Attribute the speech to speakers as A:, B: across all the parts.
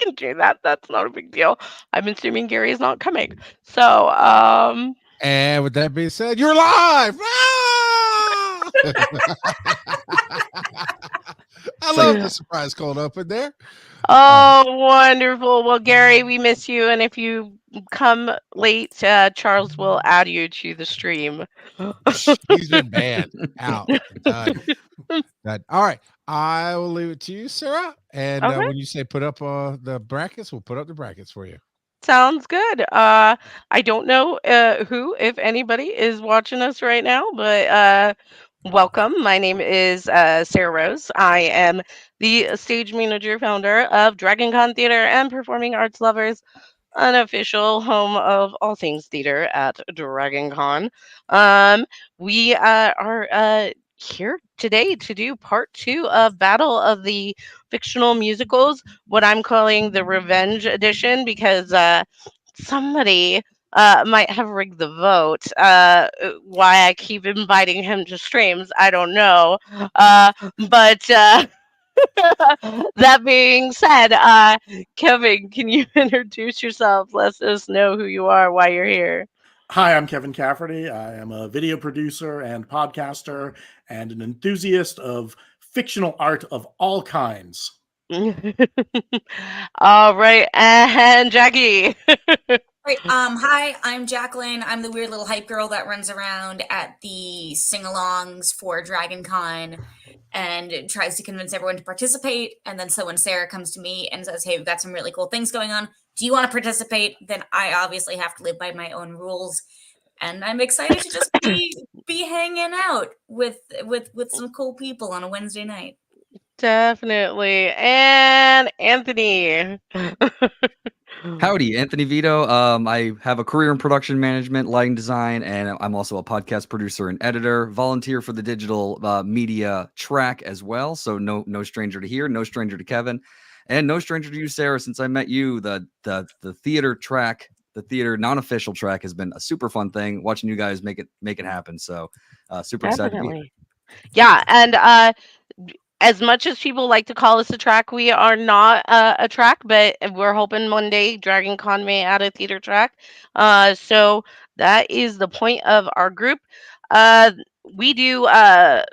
A: can do that. That's not a big deal. I'm assuming Gary is not coming. So,
B: And with that being said, you're live. Ah! I love the surprise cold open there.
A: oh, wonderful. Well, Gary, we miss you. And if you come late, Charles will add you to the stream.
B: He's been banned, out, done. Done. All right, I will leave it to you, Sarah. And
A: Okay.
B: when you say put up the brackets, we'll put up the brackets for you.
A: Sounds good. I don't know who, if anybody, is watching us right now, but welcome. My name is Sarah Rose. I am the stage manager, founder of DragonCon Theater and Performing Arts Lovers, unofficial home of all things theater at DragonCon. Um, we are here today to do part two of Battle of the Fictional Musicals, what I'm calling the Revenge Edition, because somebody might have rigged the vote. Why I keep inviting him to streams, I don't know. But that being said, Kevin, can you introduce yourself? Let us know who you are, why you're here.
C: Hi, I'm Kevin Cafferty. I am a video producer and podcaster and an enthusiast of fictional art of all kinds.
A: All right, and Jackie.
D: Right. Hi, I'm Jacqueline. I'm the weird little hype girl that runs around at the sing-alongs for DragonCon and tries to convince everyone to participate. And then so when Sarah comes to me and says, "Hey, we've got some really cool things going on. Do you want to participate?" Then I obviously have to live by my own rules. And I'm excited to just be hanging out with some cool people on a Wednesday night.
A: Definitely. And Anthony.
E: Howdy, Anthony Vito. I have a career in production management, lighting design, and I'm also a podcast producer and editor. Volunteer for the digital media track as well. So no stranger to here, no stranger to Kevin, and no stranger to you, Sarah. Since I met you, the theater track, the theater non-official track has been a super fun thing. Watching you guys make it happen. So super excited to be here.
A: Definitely. Yeah, and as much as people like to call us a track, we are not a track, but we're hoping one day DragonCon may add a theater track. So that is the point of our group. We do at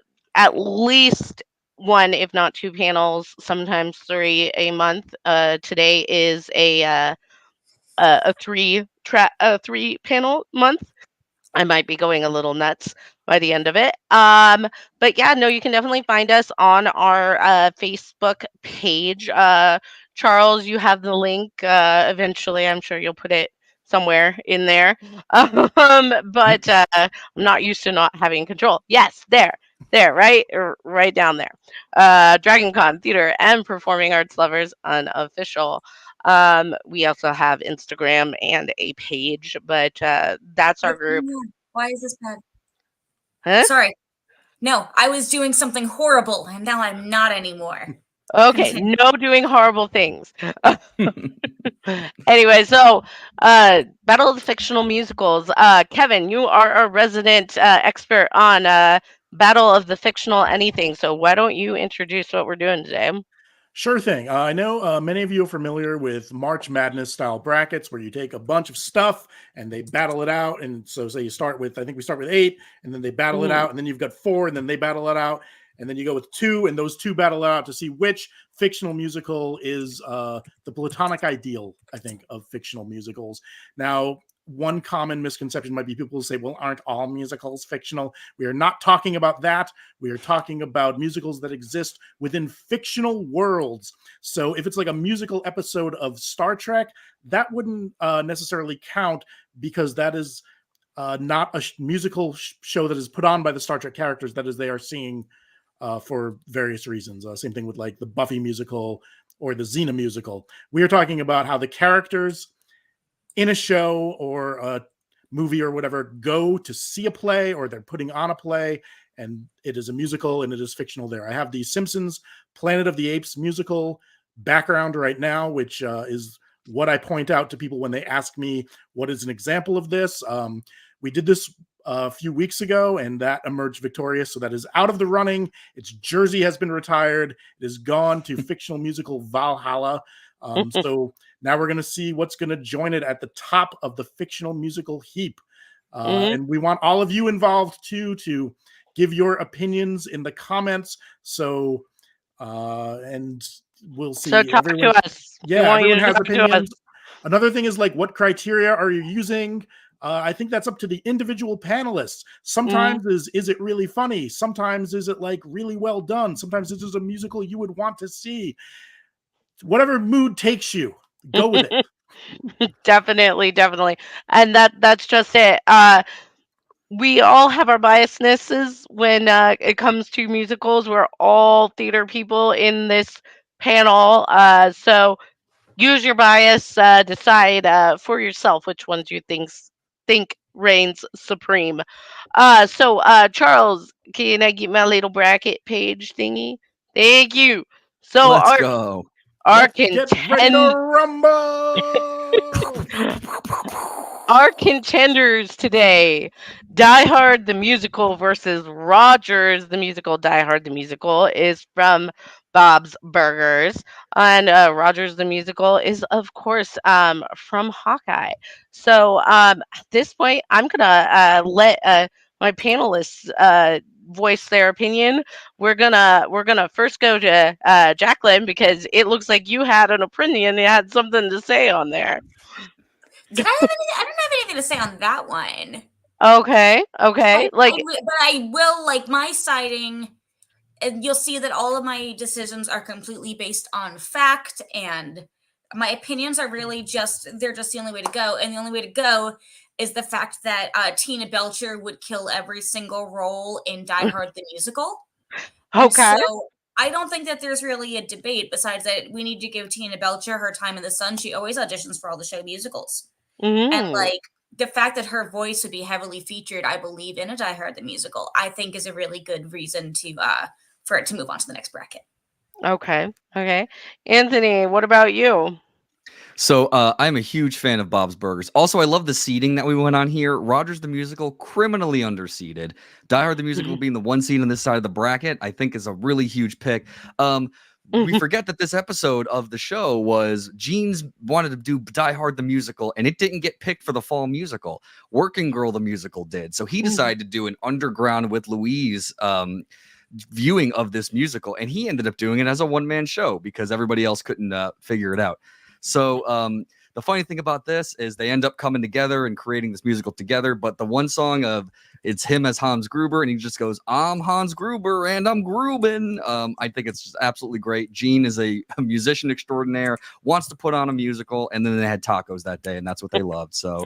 A: least one, if not two panels, sometimes three a month. Today is a three panel month. I might be going a little nuts by the end of it. But yeah, no, you can definitely find us on our Facebook page. Charles, you have the link. Eventually, I'm sure you'll put it somewhere in there. But I'm not used to not having control. Yes, there, right down there. DragonCon Theater and Performing Arts Lovers unofficial. We also have Instagram and a page, but that's our group.
D: Why is this bad?
A: Huh?
D: Sorry. No, I was doing something horrible and now I'm not anymore.
A: Okay, no doing horrible things. Anyway, so Battle of the Fictional Musicals. Kevin, you are a resident expert on Battle of the Fictional anything. So why don't you introduce what we're doing today?
C: Sure thing. I know many of you are familiar with March Madness style brackets where you take a bunch of stuff and they battle it out. And so say you start with, I think we start with 8 and then they battle it out. And then you've got 4 and then they battle it out. And then you go with 2 and those 2 battle it out to see which fictional musical is the platonic ideal, I think, of fictional musicals. Now, one common misconception might be people who say, well, aren't all musicals fictional? We are not talking about that. We are talking about musicals that exist within fictional worlds. So if it's like a musical episode of Star Trek, that wouldn't necessarily count because that is not a musical show that is put on by the Star Trek characters. That is, they are seeing for various reasons. Same thing with like the Buffy musical or the Xena musical. We are talking about how the characters in a show or a movie or whatever go to see a play or they're putting on a play and it is a musical and it is fictional there. I have the Simpsons Planet of the Apes musical background right now, which is what I point out to people when they ask me what is an example of this. We did this a few weeks ago and that emerged victorious. So that is out of the running. Its jersey has been retired. It has gone to fictional musical Valhalla. So now we're going to see what's going to join it at the top of the fictional musical heap. And we want all of you involved too to give your opinions in the comments. So, and we'll see.
A: So talk to us. We want you
C: Everyone
A: to
C: has
A: talk to us.
C: opinions. Another thing is like, what criteria are you using? I think that's up to the individual panelists. Sometimes is it really funny? Sometimes is it like really well done? Sometimes this is a musical you would want to see. Whatever mood takes you, go with it.
A: Definitely. And that's just it. We all have our biasnesses when it comes to musicals. We're all theater people in this panel. So use your bias, decide for yourself which ones you think reigns supreme. So Charles, can I get my little bracket page thingy? Thank you. So
E: Let's go.
A: our
C: Let's get ready to
A: contend
C: rumble.
A: our contenders today: Die Hard the Musical versus Rogers the Musical. Die Hard the Musical is from Bob's Burgers, and Rogers the Musical is, of course, from Hawkeye. So at this point, I'm gonna let my panelists voice their opinion. We're gonna first go to Jacqueline, because it looks like you had an opinion. You had something to say on there.
D: I don't have anything to say on that one.
A: Okay.
D: But I will, like, my siding, and you'll see that all of my decisions are completely based on fact, and my opinions are really they're just the only way to go. And the only way to go is the fact that Tina Belcher would kill every single role in Die Hard the Musical. And
A: Okay.
D: so I don't think that there's really a debate, besides that we need to give Tina Belcher her time in the sun. She always auditions for all the show musicals. And like, the fact that her voice would be heavily featured, I believe, in a Die Hard the Musical, I think is a really good reason to for it to move on to the next bracket.
A: Okay. Anthony, what about you?
E: So I'm a huge fan of Bob's Burgers. Also, I love the seating that we went on here. Rogers the Musical, criminally underseated. Die Hard the Musical being the one seat on this side of the bracket, I think is a really huge pick. We forget that this episode of the show was Gene's wanted to do Die Hard the Musical, and it didn't get picked for the fall musical. Working Girl the Musical did. So he decided to do an Underground with Louise viewing of this musical, and he ended up doing it as a one-man show because everybody else couldn't figure it out. So the funny thing about this is they end up coming together and creating this musical together. But the one song of it's him as Hans Gruber, and he just goes, "I'm Hans Gruber and I'm Gruben." I think it's just absolutely great. Gene is a musician extraordinaire, wants to put on a musical, and then they had tacos that day, and that's what they loved. So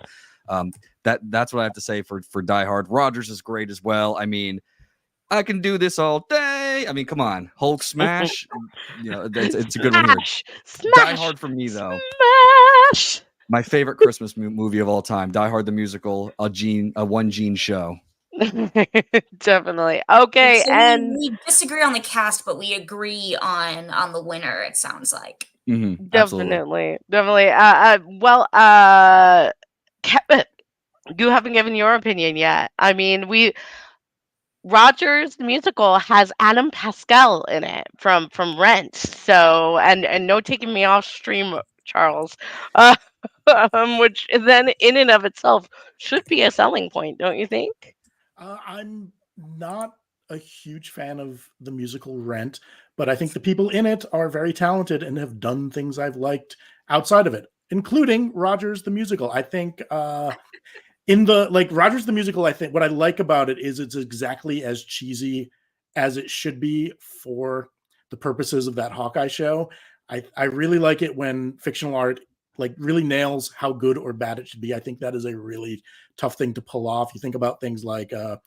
E: that's what I have to say for Die Hard. Rogers is great as well. I mean, I can do this all day. I mean, come on, Hulk smash. It's a good one here.
A: Smash,
E: Die Hard for me, though.
A: Smash.
E: My favorite Christmas movie of all time, Die Hard the Musical, a one Gene show.
A: Definitely. Okay,
D: So
A: and
D: we disagree on the cast, but we agree on the winner, it sounds like.
E: Absolutely.
A: definitely. You haven't given your opinion yet. I mean, Rogers the Musical has Adam Pascal in it from Rent. So and no taking me off stream, Charles. Which then in and of itself should be a selling point, don't you think?
C: I'm not a huge fan of the musical Rent, but I think the people in it are very talented and have done things I've liked outside of it, including Rogers the Musical. I think in the Rogers the Musical, I think what I like about it is it's exactly as cheesy as it should be for the purposes of that Hawkeye show. I really like it when fictional art really nails how good or bad it should be. I think that is a really tough thing to pull off. You think about things like the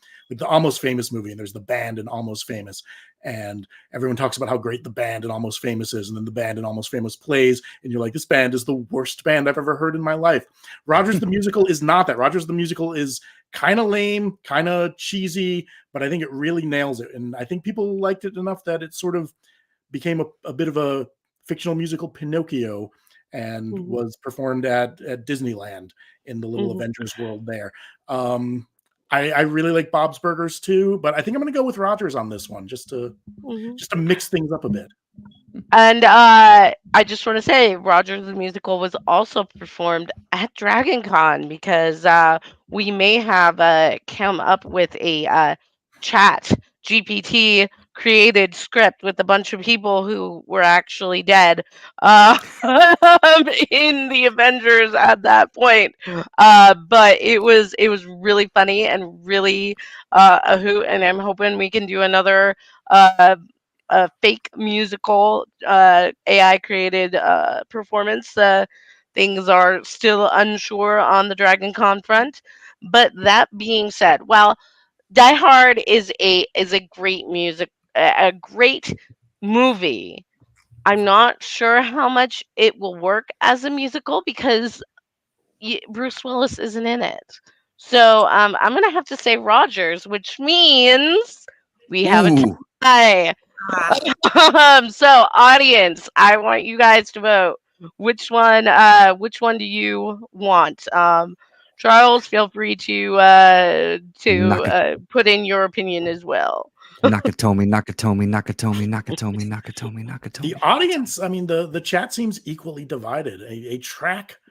C: Almost Famous movie, and there's the band in Almost Famous, and everyone talks about how great the band in Almost Famous is, and then the band in Almost Famous plays, and you're like, this band is the worst band I've ever heard in my life. Rogers the Musical is not that. Rogers the Musical is kind of lame, kind of cheesy, but I think it really nails it, and I think people liked it enough that it sort of became a bit of a fictional musical Pinocchio, and was performed at Disneyland in the little Avengers world there. I really like Bob's Burgers too, but I think I'm going to go with Rogers on this one just to mix things up a bit.
A: And I just want to say, Rogers the Musical was also performed at DragonCon because we may have come up with a chat GPT created script with a bunch of people who were actually dead in the Avengers at that point. But it was really funny and really a hoot, and I'm hoping we can do another a fake musical AI created performance. Things are still unsure on the Dragon Con front. But that being said, well, Die Hard is a great a great movie. I'm not sure how much it will work as a musical because Bruce Willis isn't in it. So I'm gonna have to say Rogers, which means we have a
E: Ooh,
A: tie.
D: Ah,
A: So audience, I want you guys to vote. Which one do you want? Charles, feel free to
E: Naka,
A: put in your opinion as well.
E: Nakatomi, Nakatomi, Nakatomi, Nakatomi, Nakatomi,
C: The
E: Nakatomi.
C: audience, I mean, the chat seems equally divided.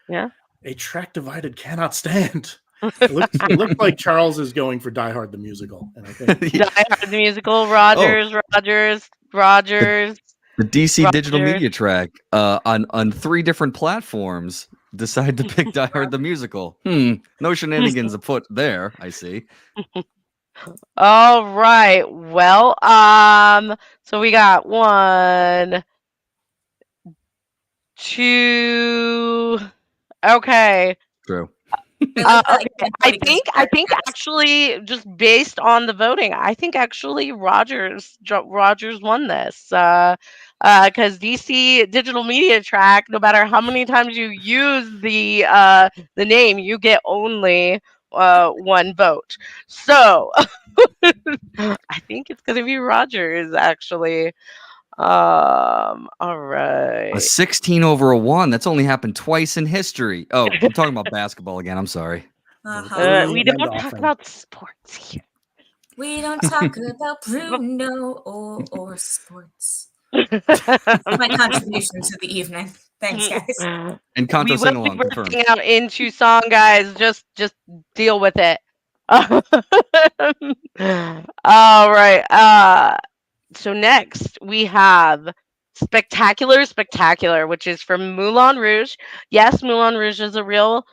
A: Yeah.
C: A track divided cannot stand. It looks like Charles is going for Die Hard the musical, and I think
A: Die
E: Yeah.
A: Hard the musical,
E: Oh, the,
A: Rogers,
E: the DC digital
A: Rogers.
E: media track on 3 different platforms decide to pick Die Hard the musical. No shenanigans afoot there, I see.
A: All right. Well, so we got one, two. Okay.
E: True.
D: I like that
A: Okay.
D: everybody goes
A: I
D: there.
A: think actually, just based on the voting, I think actually Rogers won this. Because DC Digital Media Track, no matter how many times you use the name, you get only one vote. So I think it's gonna be Rogers actually. All
E: A
A: right.
E: 16 over a 1. That's only happened twice in history. Oh, I'm talking about basketball again. I'm sorry.
D: Uh-huh.
A: We
C: and
A: don't talk
C: often.
A: about sports here.
D: We don't talk about Bruno or sports. My contribution to the evening. Thanks, guys.
E: And
A: We
E: Conto
A: will
E: sing
A: be
E: along confirmed.
A: bursting out into song, guys. Just deal with it. All right. So next we have Spectacular, which is from Moulin Rouge. Yes, Moulin Rouge is a real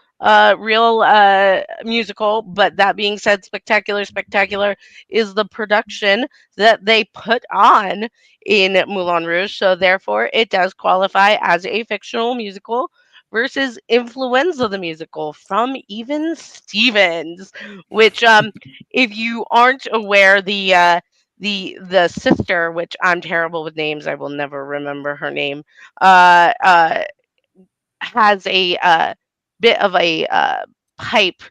A: musical, but that being said, Spectacular is the production that they put on in Moulin Rouge, so therefore it does qualify as a fictional musical versus Influenza the musical from Even Stevens, which if you aren't aware, the sister, which I'm terrible with names, I will never remember her name, uh, uh, has a bit of a pipe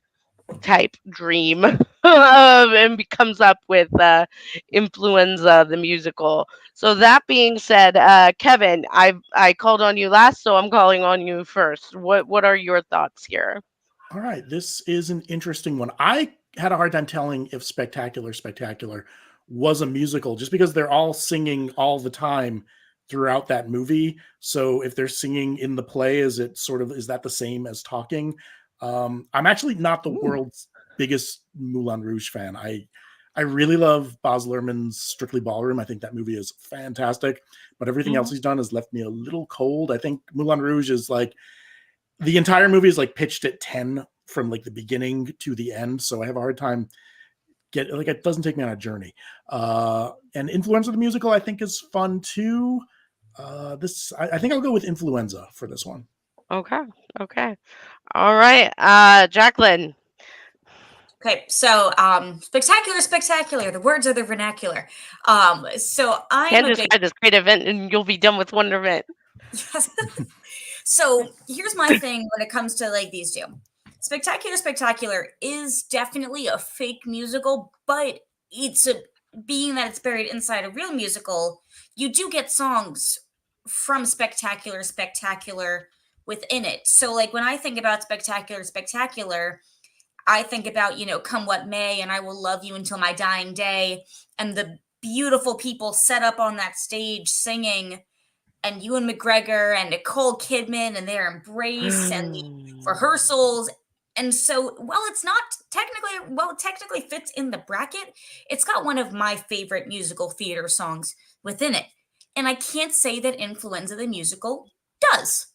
A: type dream and comes up with Influenza the musical. So that being said, Kevin, I called on you last, so I'm calling on you first. What are your thoughts here?
C: All right, this is an interesting one. I had a hard time telling if Spectacular was a musical just because they're all singing all the time throughout that movie. So if they're singing in the play, is that the same as talking? I'm actually not the
E: Ooh.
C: world's biggest Moulin Rouge fan. I really love Baz Luhrmann's Strictly Ballroom. I think that movie is fantastic, but everything else
A: Mhm.
C: he's done has left me a little cold. I think Moulin Rouge is like the entire movie is like pitched at 10 from like the beginning to the end. So I have a hard time it doesn't take me on a journey. And Influenza the musical, I think, is fun too. I think I'll go with Influenza for this one.
A: Okay. Okay. All right. Jacqueline.
D: Okay, so spectacular. The words are the vernacular. So I am
A: Can't
D: a big
A: describe this great event and you'll be done with Wonderment.
D: So here's my thing when it comes to like these two. Spectacular is definitely a fake musical, but it's a being that it's buried inside a real musical, you do get songs from Spectacular within it. So like when I think about Spectacular, I think about, come what may, and I will love you until my dying day, and the beautiful people set up on that stage singing and Ewan McGregor and Nicole Kidman and their embrace and the rehearsals. And so while it's not technically fits in the bracket, it's got one of my favorite musical theater songs within it. And I can't say that Influenza the Musical does.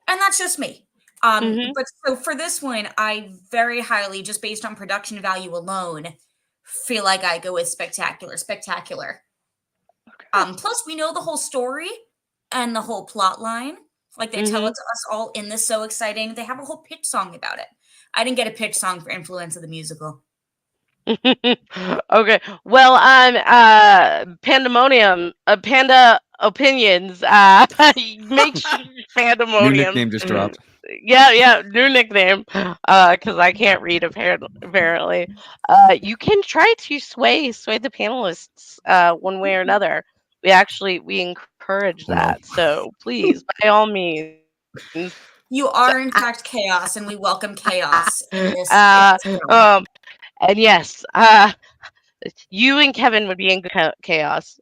D: And that's just me. But so for this one, I very highly, just based on production value alone, feel like I go with Spectacular. Plus, we know the whole story and the whole plot line. Like they tell it to us all in this So Exciting. They have a whole pitch song about it. I didn't get a pitch song for Influenza the Musical.
A: Okay. Well, Pandemonium, Panda Opinions, make sure
E: New
A: Pandemonium.
E: nickname just dropped.
A: Yeah, new nickname, because I can't read apparently. You can try to sway the panelists, one way or another. We encourage
B: Oh, no.
A: that. So please, by all means.
D: You are in fact chaos, and we welcome chaos in this.
A: And yes, you and Kevin would be in chaos.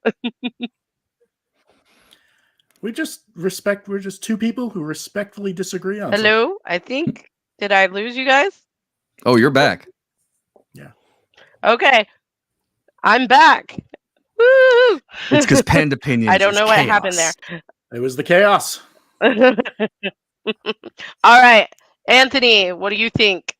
C: We're just two people who respectfully disagree on something.
A: Hello, did I lose you guys?
E: Oh, you're back.
C: Yeah.
A: Okay, I'm back. Woo!
E: It's because Panda Opinions.
A: I don't know
E: is
A: what
E: chaos.
A: happened there.
C: It was the chaos.
A: All right, Anthony, what do you think?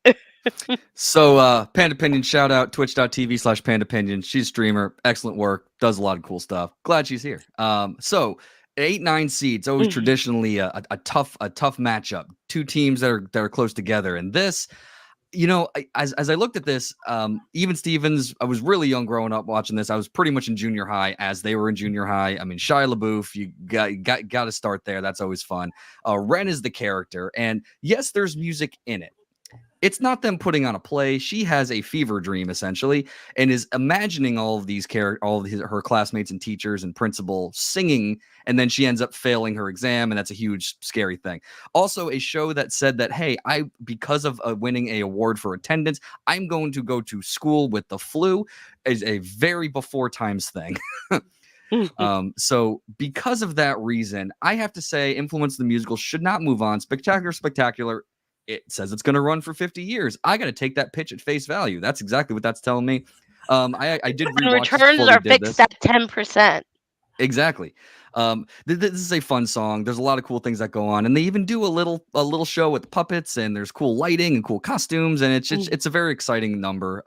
E: So Panda Opinion, shout out twitch.tv/Panda Opinion. She's a streamer, excellent work, does a lot of cool stuff. Glad she's here. So 8-9 seeds, always traditionally a tough matchup. Two teams that are close together. And this, as I looked at this, even Stevens, I was really young growing up watching this. I was pretty much in junior high as they were in junior high. I mean, Shia LaBeouf, you got to start there. That's always fun. Ren is the character, and yes, there's music in it. It's not them putting on a play. She has a fever dream essentially, and is imagining all of these her classmates and teachers and principal singing, and then she ends up failing her exam, and that's a huge scary thing. Also, a show that said that, hey, because of winning a award for attendance, I'm going to go to school with the flu, is a very before times thing. So because of that reason, I have to say Influence the Musical should not move on. Spectacular. It says it's going to run for 50 years. I got to take that pitch at face value. That's exactly what that's telling me. I did rewatch
A: returns are fixed at 10%.
E: Exactly. This is a fun song. There's a lot of cool things that go on, and they even do a little show with puppets, and there's cool lighting and cool costumes, and it's a very exciting number.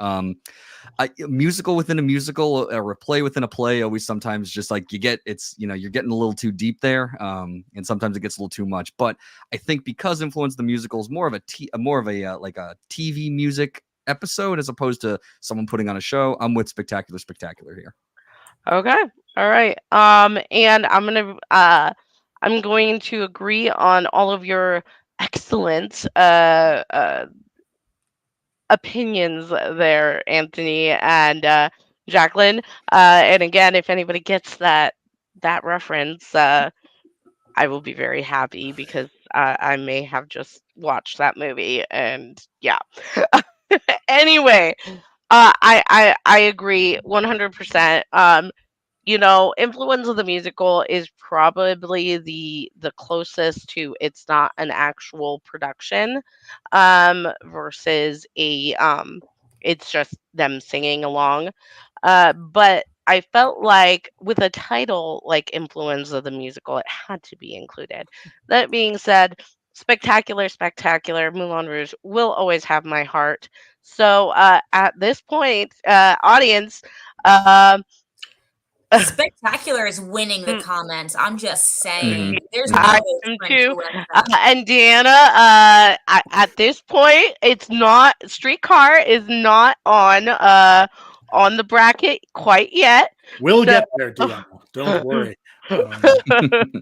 E: Musical within a musical, or a play within a play, always sometimes just like you're getting a little too deep there, and sometimes it gets a little too much. But I think because Influence the Musical is more of a TV music episode as opposed to someone putting on a show, I'm with Spectacular here.
A: Okay. All right. And I'm going to agree on all of your excellent opinions there, Anthony and Jacqueline. And again, if anybody gets that reference, I will be very happy because I may have just watched that movie, and yeah. Anyway, I agree 100%. Influence of the Musical is probably the closest to it's not an actual production, versus it's just them singing along. But I felt like with a title like Influence of the Musical, it had to be included. That being said, Spectacular, Moulin Rouge will always have my heart. So at this point, audience,
D: Spectacular is winning the comments. I'm just saying. There's no
A: I
D: way
A: am
D: for
A: too.
D: Influenza.
A: And Deanna, at this point, it's not Streetcar is not on the bracket quite yet.
C: We'll get there, Deanna. Don't worry.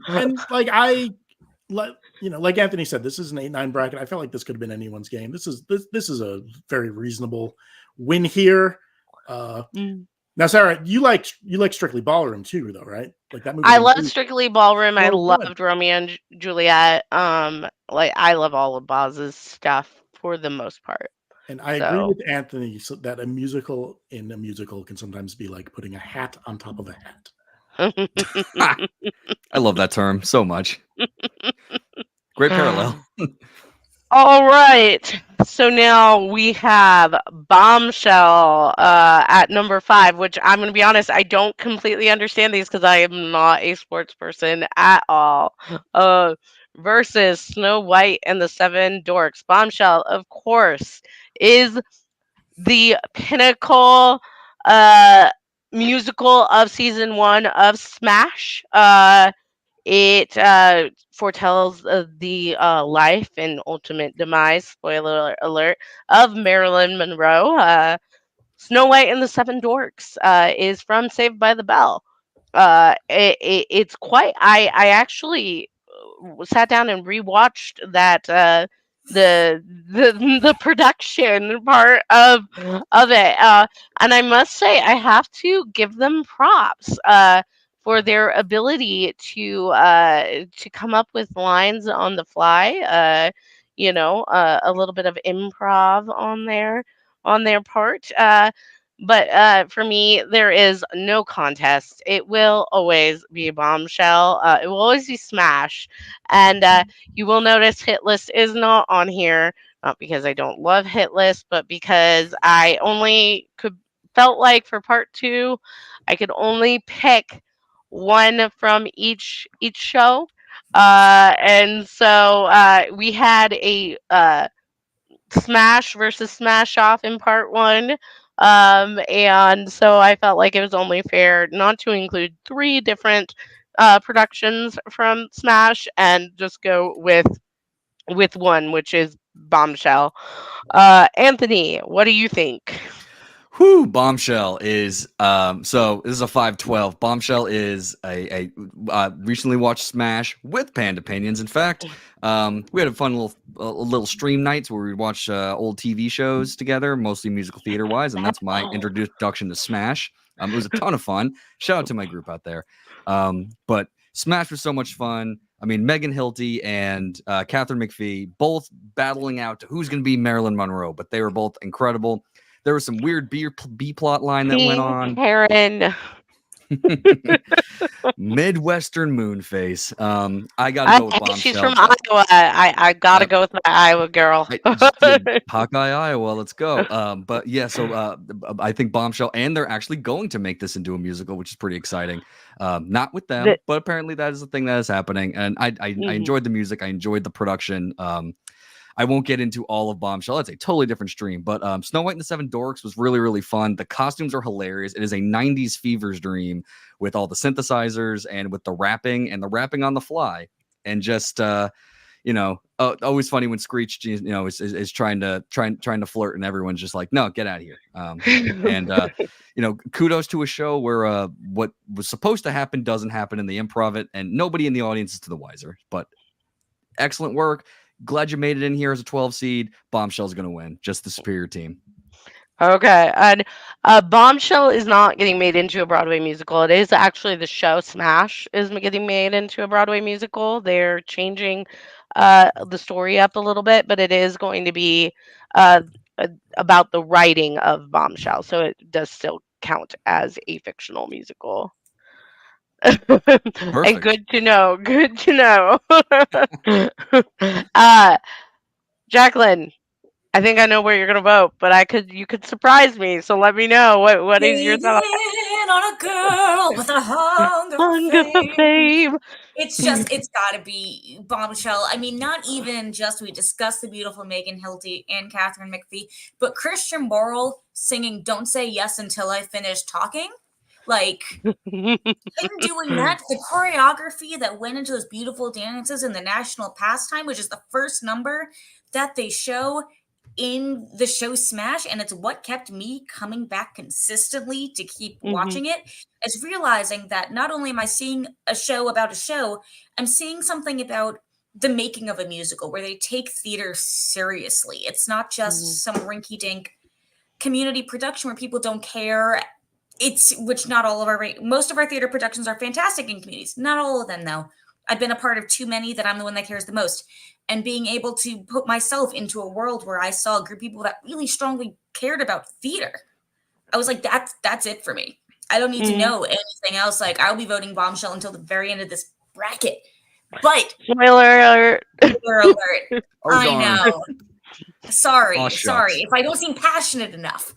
C: And like Anthony said, this is an 8-9 bracket. I felt like this could have been anyone's game. This is a very reasonable win here. Now, Sarah, you like Strictly Ballroom too, though, right? Like that movie.
A: I love Strictly Ballroom. I
C: Oh,
A: loved
C: good.
A: Romeo and Juliet. I love all of Boz's stuff for the most part.
C: And I agree with Anthony that a musical in a musical can sometimes be like putting a hat on top of a hat.
E: Ha! I love that term so much. Great parallel.
A: All right. So now we have Bombshell at number 5, which I'm going to be honest, I don't completely understand these because I am not a sports person at all. Uh, versus Snow White and the Seven Dorks. Bombshell, of course, is the pinnacle uh, musical of season 1 of Smash. It foretells the life and ultimate demise, spoiler alert, of Marilyn Monroe. Snow White and the Seven Dwarfs is from Saved by the Bell. It's quite. I actually sat down and rewatched that the production part of it, and I must say I have to give them props. For their ability to come up with lines on the fly, a little bit of improv on their part. But for me, there is no contest. It will always be Bombshell. It will always be Smash. And you will notice Hit List is not on here, not because I don't love Hit List, but because I only could felt like for part 2, I could only pick one from each show. And so we had a Smash versus Smash Off in part 1. And so I felt like it was only fair not to include 3 different productions from Smash and just go with one, which is Bombshell. Anthony, what do you think?
E: Whew, Bombshell is so this is a 512. Bombshell is a recently watched Smash with Panda Opinions. In fact, we had a fun little stream nights where we watch old TV shows together, mostly musical theater wise, and that's my introduction to Smash. It was a ton of fun. Shout out to my group out there. But Smash was so much fun. I mean, Megan Hilty and Catherine McPhee both battling out to who's going to be Marilyn Monroe, but they were both incredible. There was some weird B plot line that went on.
A: Karen.
E: Midwestern Moonface. I gotta go with Bombshell.
A: She's from Iowa. I gotta go with my Iowa girl.
E: Hawkeye, Iowa. Let's go. But yeah, so I think Bombshell, and they're actually going to make this into a musical, which is pretty exciting. Not with them, but apparently that is a thing that is happening. And I enjoyed the music. I enjoyed the production. I won't get into all of Bombshell. That's a totally different stream. But Snow White and the Seven Dorks was really, really fun. The costumes are hilarious. It is a 90s fever's dream with all the synthesizers and with the rapping and the rapping on the fly. And just, always funny when Screech, is trying to flirt and everyone's just like, no, get out of here. Kudos to a show where what was supposed to happen doesn't happen in the improv it, and nobody in the audience is to the wiser. But excellent work. Glad you made it in here as a 12 seed. Bombshell's going to win. Just the superior team.
A: Okay. And Bombshell is not getting made into a Broadway musical. It is actually the show Smash is getting made into a Broadway musical. They're changing the story up a little bit, but it is going to be about the writing of Bombshell. So it does still count as a fictional musical. And good to know. Good to know. Jacqueline, I think I know where you're gonna vote, but you could surprise me. So let me know what is your thought
D: on a girl with a hunger for fame. It's got to be Bombshell. I mean, not even just we discussed the beautiful Megan Hilty and Catherine McPhee, but Christian Borle singing "Don't Say Yes Until I Finish Talking." Like him doing that, the choreography that went into those beautiful dances in the national pastime, which is the first number that they show in the show Smash, and it's what kept me coming back consistently to keep watching it, is realizing that not only am I seeing a show about a show, I'm seeing something about the making of a musical where they take theater seriously. It's not just some rinky-dink community production where people don't care. Which not all of most of our theater productions are fantastic in communities. Not all of them, though. I've been a part of too many that I'm the one that cares the most. And being able to put myself into a world where I saw a group of people that really strongly cared about theater, I was like, that's it for me. I don't need to
A: Mhm.
D: know anything else. Like, I'll be voting Bombshell until the very end of this bracket. But
A: Spoiler alert.
D: spoiler alert.
E: Oh,
D: I
E: darn.
D: know. Sorry,
E: Aw,
D: sorry.
E: shucks.
D: If I don't seem passionate enough.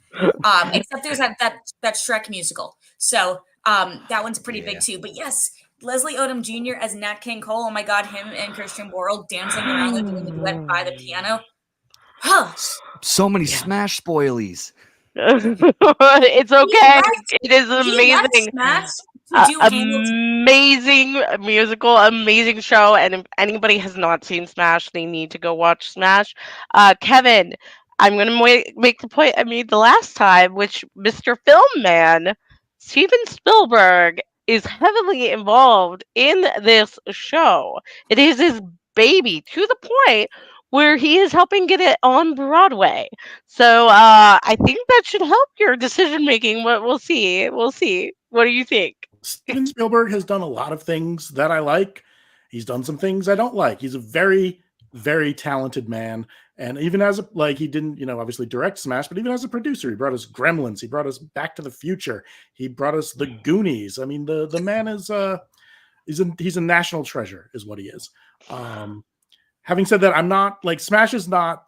D: Except there's that Shrek musical. So that one's pretty big
E: Yeah.
D: too. But yes, Leslie Odom Jr. as Nat King Cole. Oh my God, him and Christian Borle dancing around and doing the duet by the piano. Huh.
E: So many
A: Yeah.
E: Smash spoilies.
A: It's okay. It is
D: He left
A: amazing.
D: Smash to do Hamilton.
A: Amazing musical, amazing show. And if anybody has not seen Smash, they need to go watch Smash. Kevin, I'm going to make the point I made the last time, which Mr. Film Man, Steven Spielberg, is heavily involved in this show. It is his baby to the point where he is helping get it on Broadway. So I think that should help your decision making. But we'll see. We'll see. What do you think?
C: Steven Spielberg has done a lot of things that I like. He's done some things I don't like. He's a very, very talented man. And even as a, like, he didn't, obviously direct Smash, but even as a producer, he brought us Gremlins. He brought us Back to the Future. He brought us The Goonies. I mean, the man is, he's a national treasure is what he is. Having said that, I'm not like Smash is not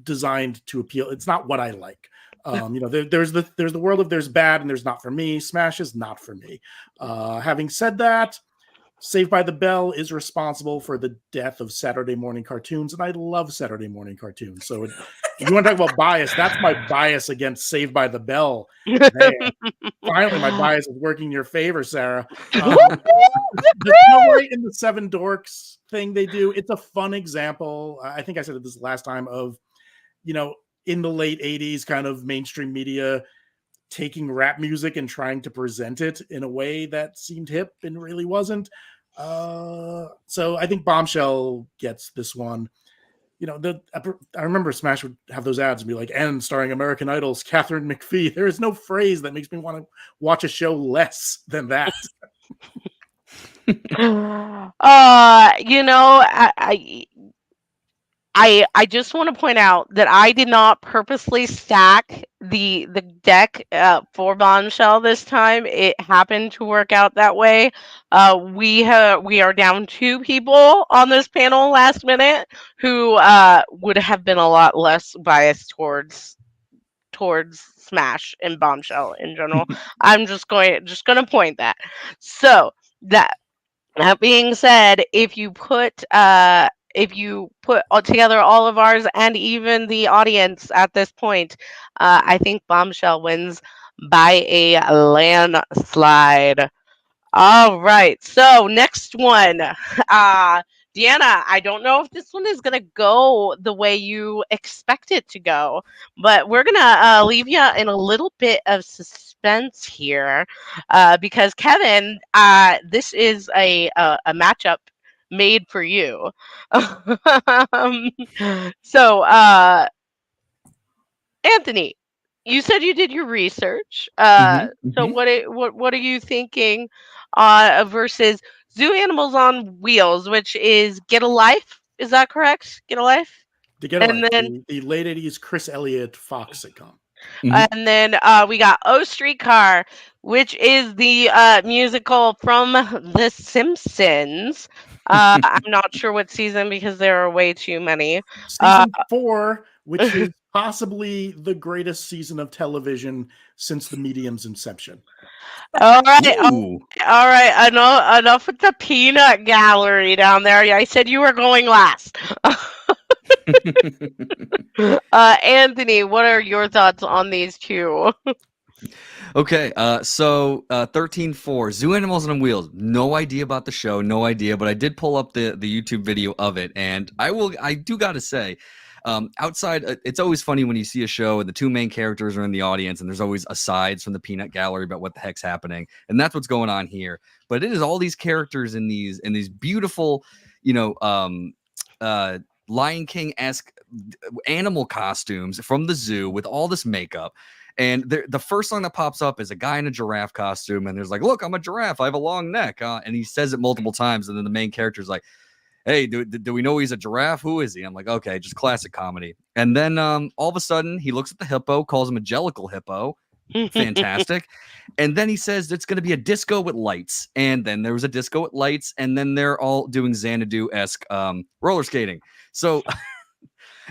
C: designed to appeal. It's not what I like. There's the world of there's bad and there's not for me. Smash is not for me. Having said that, Saved by the Bell is responsible for the death of Saturday morning cartoons, and I love Saturday morning cartoons. So if you want to talk about bias, that's my bias against Saved by the Bell. Finally, my bias is working in your favor, Sarah. The Snow White and the Seven Dorks thing they do, it's a fun example. I think I said it this last time of, in the late 80s kind of mainstream media taking rap music and trying to present it in a way that seemed hip and really wasn't. So I think Bombshell gets this one. I remember Smash would have those ads and be like, "And starring American Idol's Catherine McPhee." There is no phrase that makes me want to watch a show less than that.
A: I just want to point out that I did not purposely stack the deck for Bombshell this time. It happened to work out that way. We are down 2 people on this panel last minute who would have been a lot less biased towards Smash and Bombshell in general. I'm just going to point that. So that being said, if you put together all of ours and even the audience at this point, I think Bombshell wins by a landslide. All right, so next one. Deanna, I don't know if this one is going to go the way you expect it to go, but we're going to leave you in a little bit of suspense here because, Kevin, this is a matchup made for you. So, Anthony, you said you did your research. So what are you thinking versus Zoo Animals on Wheels, which is Get a Life? Is that correct? Get a Life?
C: To Get a
A: And
C: Life,
A: then
C: the late 80s Chris Elliott Fox sitcom.
A: and then we got O Streetcar, which is the musical from The Simpsons. I'm not sure what season because there are way too many.
C: Season 4, which is possibly the greatest season of television since the medium's inception.
A: All right. All right. Enough with the peanut gallery down there. I said you were going last. Anthony, what are your thoughts on these two?
E: Okay, so 13-4, Zoo Animals on Wheels. No idea about the show, no idea, but I did pull up the YouTube video of it, and I do gotta say, outside, it's always funny when you see a show and the 2 main characters are in the audience, and there's always asides from the peanut gallery about what the heck's happening, and that's what's going on here. But it is all these characters in these beautiful, Lion King-esque animal costumes from the zoo with all this makeup. And the first song that pops up is a guy in a giraffe costume, and there's like, "Look, I'm a giraffe. I have a long neck." And he says it multiple times, and then the main character's like, "Hey, do we know he's a giraffe? Who is he?" I'm like, "Okay, just classic comedy." And then all of a sudden, he looks at the hippo, calls him a jellicle hippo, Fantastic. And then he says it's going to be a disco with lights. And then there was a disco with lights. And then they're all doing Xanadu-esque roller skating. So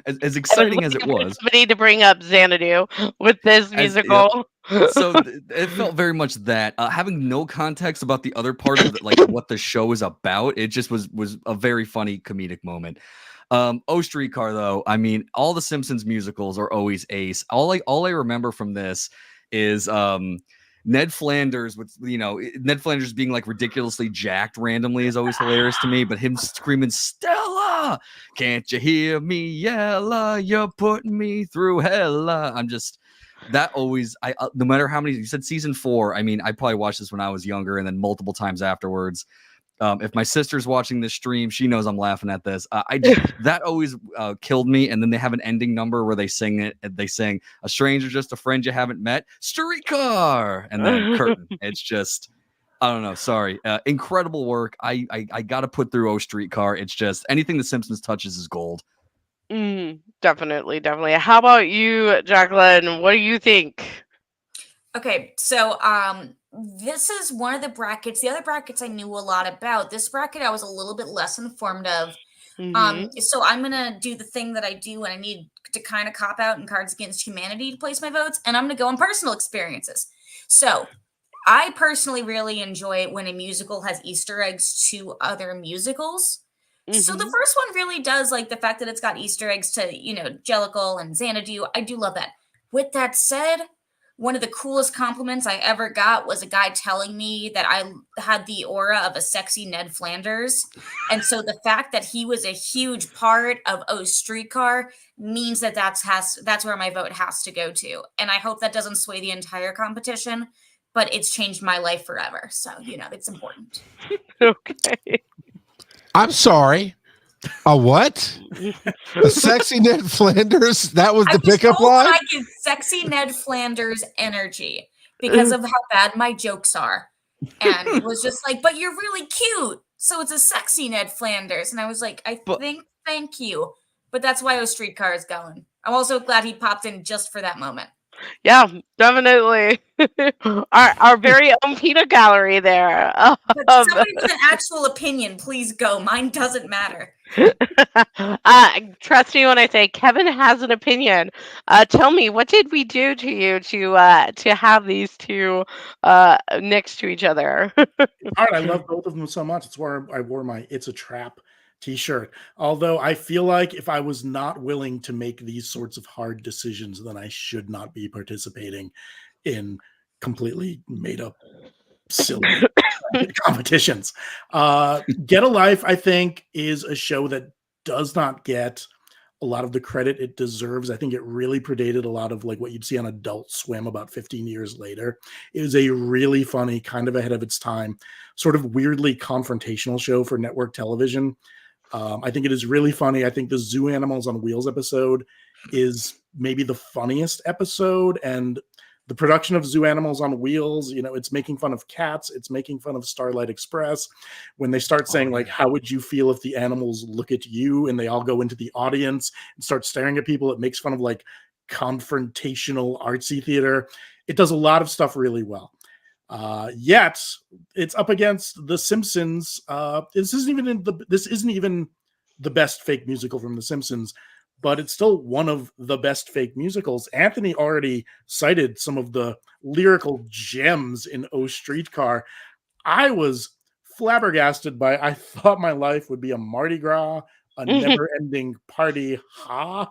E: as
A: I was
E: exciting as it
A: waiting for
E: was,
A: somebody to bring up Xanadu with this
E: yep.
A: musical.
E: So it felt very much that having no context about the other part of like what the show is about, it just was a very funny comedic moment. Oh Streetcar though, I mean, all the Simpsons musicals are always ace. All I remember from this is Ned Flanders with Ned Flanders being like ridiculously jacked randomly is always hilarious to me, but him screaming Stella, can't you hear me yella, you're putting me through hella. I'm just that always no matter how many you said season 4, I mean, I probably watched this when I was younger and then multiple times afterwards. If my sister's watching this stream, she knows I'm laughing at this. That always killed me. And then they have an ending number where they sing it. They sing "A stranger, just a friend you haven't met." Streetcar, and then curtain. It's just, I don't know. Sorry, incredible work. I got to put through "Oh Streetcar." It's just anything the Simpsons touches is gold.
A: Definitely. How about you, Jacqueline? What do you think?
D: Okay, so this is one of the brackets. The other brackets I knew a lot about. This bracket I was a little bit less informed of. So I'm gonna do the thing that I do when I need to kind of cop out in Cards Against Humanity to place my votes, and I'm gonna go on personal experiences. So I personally really enjoy it when a musical has Easter eggs to other musicals. So the first one really does, like the fact that it's got Easter eggs to, Jellicle and Xanadu. I do love that. With that said, one of the coolest compliments I ever got was a guy telling me that I had the aura of a sexy Ned Flanders. And so the fact that he was a huge part of Oh Streetcar means that that's where my vote has to go to. And I hope that doesn't sway the entire competition, but it's changed my life forever. So, it's important.
A: Okay.
B: I'm sorry. A what? A sexy Ned Flanders? That was the pickup line?
D: I give sexy Ned Flanders energy because of how bad my jokes are. And it was just like, but you're really cute. So it's a sexy Ned Flanders. And I was like, thank you. But that's why O Streetcar is going. I'm also glad he popped in just for that moment.
A: Yeah, definitely. Our very own peanut gallery there.
D: But somebody with an actual opinion, please go. Mine doesn't matter.
A: Trust me when I say Kevin has an opinion. Tell me, what did we do to you to have these two next to each other?
C: All right, I love both of them so much. It's where I wore my "It's a Trap" t-shirt. Although I feel like if I was not willing to make these sorts of hard decisions, then I should not be participating in completely made up silly competitions. Get a Life, I think, is a show that does not get a lot of the credit it deserves. I think it really predated a lot of like what you'd see on Adult Swim about 15 years later. It was a really funny, kind of ahead of its time, sort of weirdly confrontational show for network television. I think it is really funny. I think the Zoo Animals on Wheels episode is maybe the funniest episode, and the production of Zoo Animals on Wheels, it's making fun of cats. It's making fun of Starlight Express. When they start saying, like, how would you feel if the animals look at you? And they all go into the audience and start staring at people. It makes fun of, like, confrontational artsy theater. It does a lot of stuff really well. Yet, it's up against The Simpsons. This isn't even the best fake musical from The Simpsons, but it's still one of the best fake musicals. Anthony already cited some of the lyrical gems in O Streetcar. I was flabbergasted by I Thought My Life Would Be a Mardi Gras, a never-ending party, or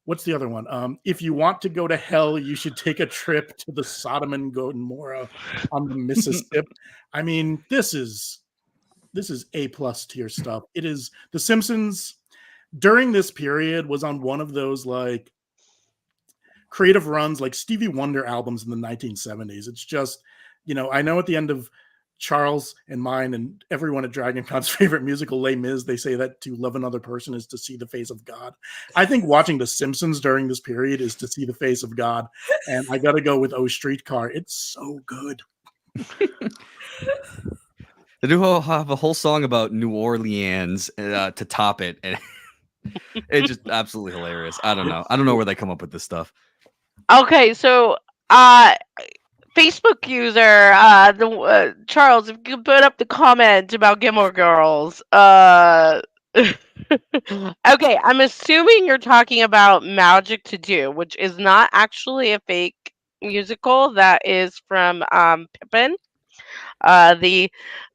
C: what's the other one? If you want to go to hell, you should take a trip to the Sodom and Gomorrah on the Mississippi. I mean, this is A+ tier stuff. It is The Simpsons during this period was on one of those like creative runs like Stevie Wonder albums in the 1970s. It's just, I know at the end of Charles and mine and everyone at DragonCon's favorite musical, Les Mis, they say that to love another person is to see the face of God. I think watching The Simpsons during this period is to see the face of God. And I got to go with O Streetcar. It's so good.
E: They do have a whole song about New Orleans to top it. And it's just absolutely hilarious. I don't know where they come up with this stuff.
A: Okay, so uh Facebook user, Charles, if you could put up the comment about Gilmore Girls. Okay, I'm assuming you're talking about Magic to Do, which is not actually a fake musical. That is from Pippin. The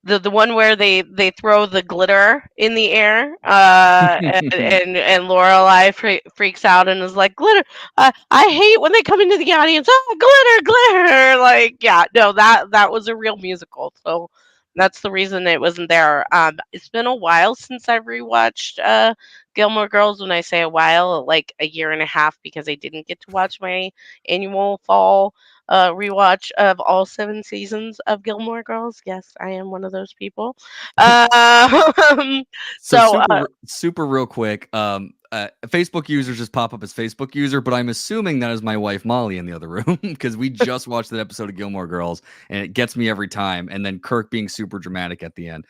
A: the one where they throw the glitter in the air, and Lorelai freaks out and is like, glitter. I hate when they come into the audience. Oh, glitter, glitter. Like, yeah, no, that was a real musical. So that's the reason it wasn't there. It's been a while since I've rewatched Gilmore Girls. When I say a while, like a year and a half, because I didn't get to watch my annual fall rewatch of all 7 seasons of Gilmore Girls. Yes, I am one of those people. Um,
E: So
A: so,
E: super real quick. Facebook users just pop up as Facebook user, but I'm assuming that is my wife Molly in the other room because we just watched that episode of Gilmore Girls and it gets me every time. And then Kirk being super dramatic at the end.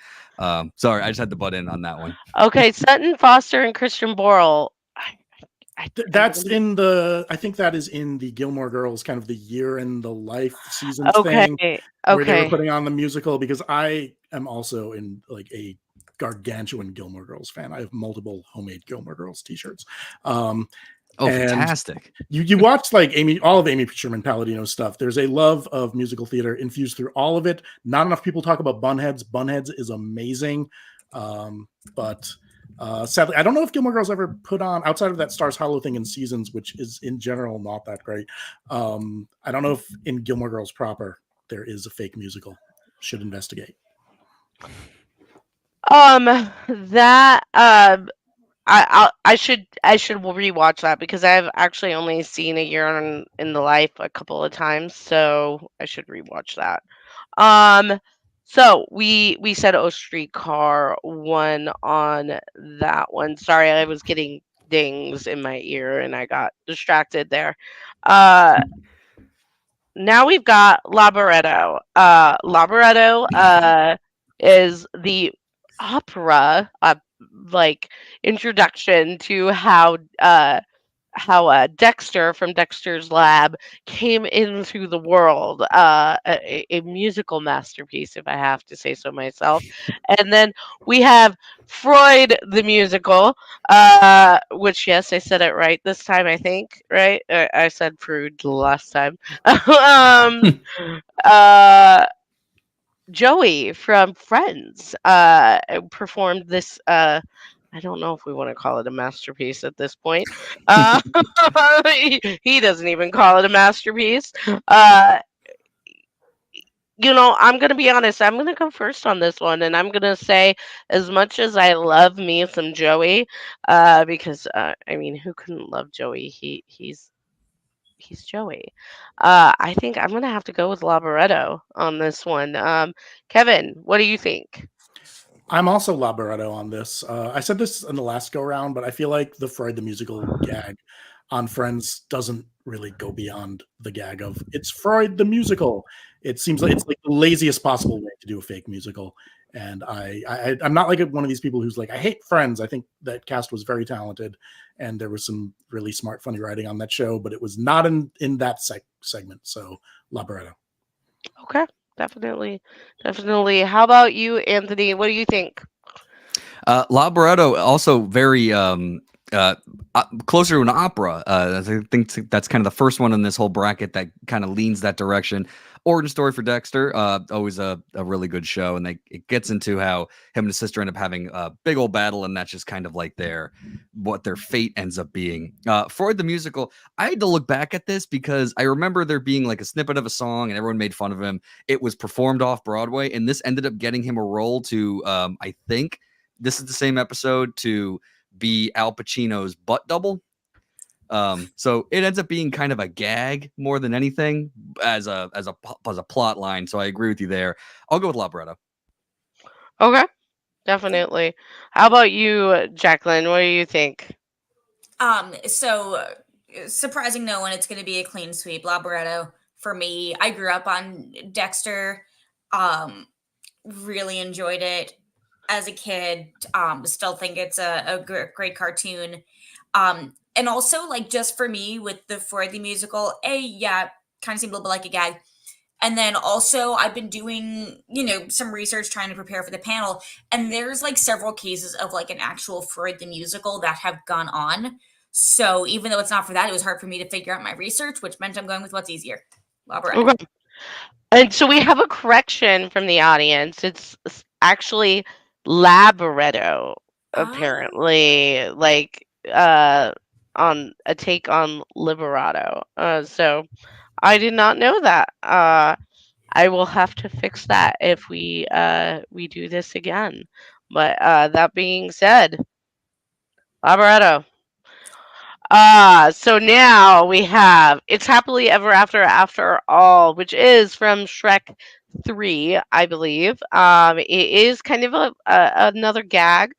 E: Sorry, I just had to butt in on that one.
A: okay, Sutton Foster and Christian Borle. I
C: That's
A: believe.
C: in the. I think that is in the Gilmore Girls, kind of the year in the life seasons thing,
A: Okay,
C: where they were
A: okay.
C: putting on the musical. Because I am also in like a gargantuan Gilmore Girls fan. I have multiple homemade Gilmore Girls T-shirts.
E: Oh,
C: And
E: fantastic.
C: you watch like all of Amy Sherman Palladino's stuff. There's a love of musical theater infused through all of it. Not enough people talk about Bunheads. Bunheads is amazing, but sadly, I don't know if Gilmore Girls ever put on, outside of that Stars Hollow thing in Seasons, which is in general not that great. I don't know if in Gilmore Girls proper there is a fake musical. Should investigate.
A: That I should rewatch that because I've actually only seen A Year in the Life a couple of times, so I should rewatch that. Um, so we said O Streetcar one on that one. Sorry, I was getting dings in my ear and I got distracted there. Uh, Now we've got Laboretto. Laboretto is the opera like introduction to how Dexter from Dexter's Lab came into the world, a musical masterpiece, if I have to say so myself. And then we have Freud the musical, which, yes, I said it right this time, I think, right? I said Freud the last time. um, uh, Joey from Friends performed this. I don't know if we want to call it a masterpiece at this point. Uh, he doesn't even call it a masterpiece. Uh, I'm going to be honest. I'm going to go first on this one, and I'm going to say, as much as I love me some Joey, because I mean, who couldn't love Joey? He's Joey. I think I'm going to have to go with Laboretto on this one. Kevin, what do you think?
C: I'm also Laboretto on this. I said this in the last go round, but I feel like the Freud the musical gag on Friends doesn't really go beyond the gag of it's Freud the musical. It seems like it's like the laziest possible way to do a fake musical. And I'm not like one of these people who's like, I hate Friends. I think that cast was very talented and there was some really smart, funny writing on that show, but it was not in that segment. So Laboretto.
A: Okay, definitely, definitely. How about you, Anthony? What do you think?
E: Laboretto also very closer to an opera. I think that's kind of the first one in this whole bracket that kind of leans that direction. Origin story for Dexter, always a really good show, and it gets into how him and his sister end up having a big old battle, and that's just kind of like what their fate ends up being. Freud the musical, I had to look back at this because I remember there being like a snippet of a song, and everyone made fun of him. It was performed off Broadway, and this ended up getting him a role to, I think this is the same episode, to be Al Pacino's butt double. So it ends up being kind of a gag more than anything as a plot line. So I agree with you there. I'll go with Labretto.
A: Okay, definitely. How about you, Jacqueline? What do you think?
D: So surprising no one, it's going to be a clean sweep. Laboretto for me. I grew up on Dexter. Really enjoyed it. as a kid. Still think it's a great cartoon. And also, like, just for me with the Freud the musical, yeah, kind of seemed a little bit like a gag. And then also, I've been doing, some research trying to prepare for the panel. And there's like several cases of like an actual Freud the musical that have gone on. So even though it's not for that, it was hard for me to figure out my research, which meant I'm going with what's easier. Labyrinth.
A: Okay. And so we have a correction from the audience. It's actually Laboretto,
D: Oh.
A: apparently, like on a take on Liberato. So I did not know that. I will have to fix that if we do this again. But that being said, Laboretto. So now we have It's Happily Ever After All, which is from Shrek 3, I believe. It is kind of another gag.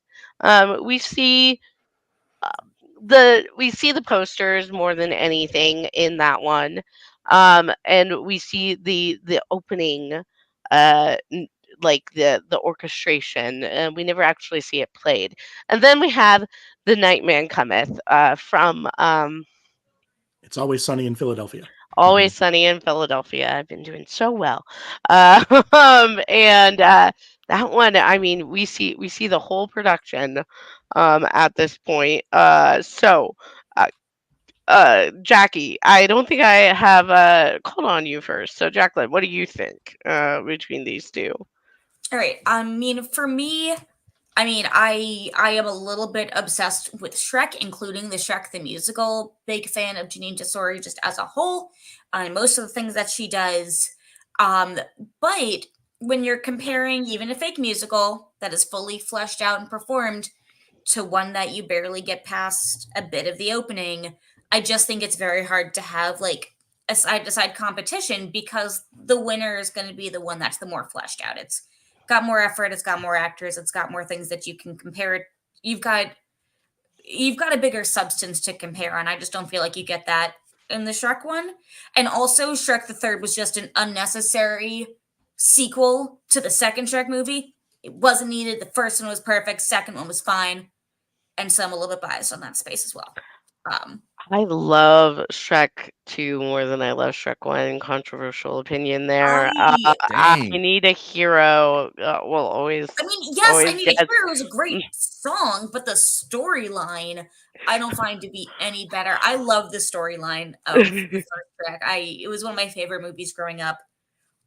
A: We see the posters more than anything in that one. And we see the opening, like the orchestration, and we never actually see it played. And then we have The Nightman Cometh, from
C: It's Always Sunny in Philadelphia.
A: Always Sunny in Philadelphia. I've been doing so well. And that one, I mean, we see the whole production at this point. Uh, Jackie, I don't think I have called on you first. So Jacqueline, what do you think between these two?
D: All right. I mean, for me, I am a little bit obsessed with Shrek, including the Shrek the musical. Big fan of Janine Tesori just as a whole, and most of the things that she does. But when you're comparing even a fake musical that is fully fleshed out and performed to one that you barely get past a bit of the opening, I just think it's very hard to have like a side to side competition because the winner is going to be the one that's the more fleshed out. It's got more effort, it's got more actors, it's got more things that you can compare it. You've got a bigger substance to compare on. I just don't feel like you get that in the Shrek one. And also Shrek the Third was just an unnecessary sequel to the second Shrek movie. It wasn't needed. The first one was perfect, second one was fine. And so I'm a little bit biased on that space as well.
A: I love Shrek 2 more than I love Shrek 1. Controversial opinion there. I
E: Dang.
A: Need a Hero will
D: Yes, I
A: always
D: Need a
A: get.
D: Hero is a great song, but the storyline I don't find to be any better. I love the storyline of the first Shrek. It was one of my favorite movies growing up.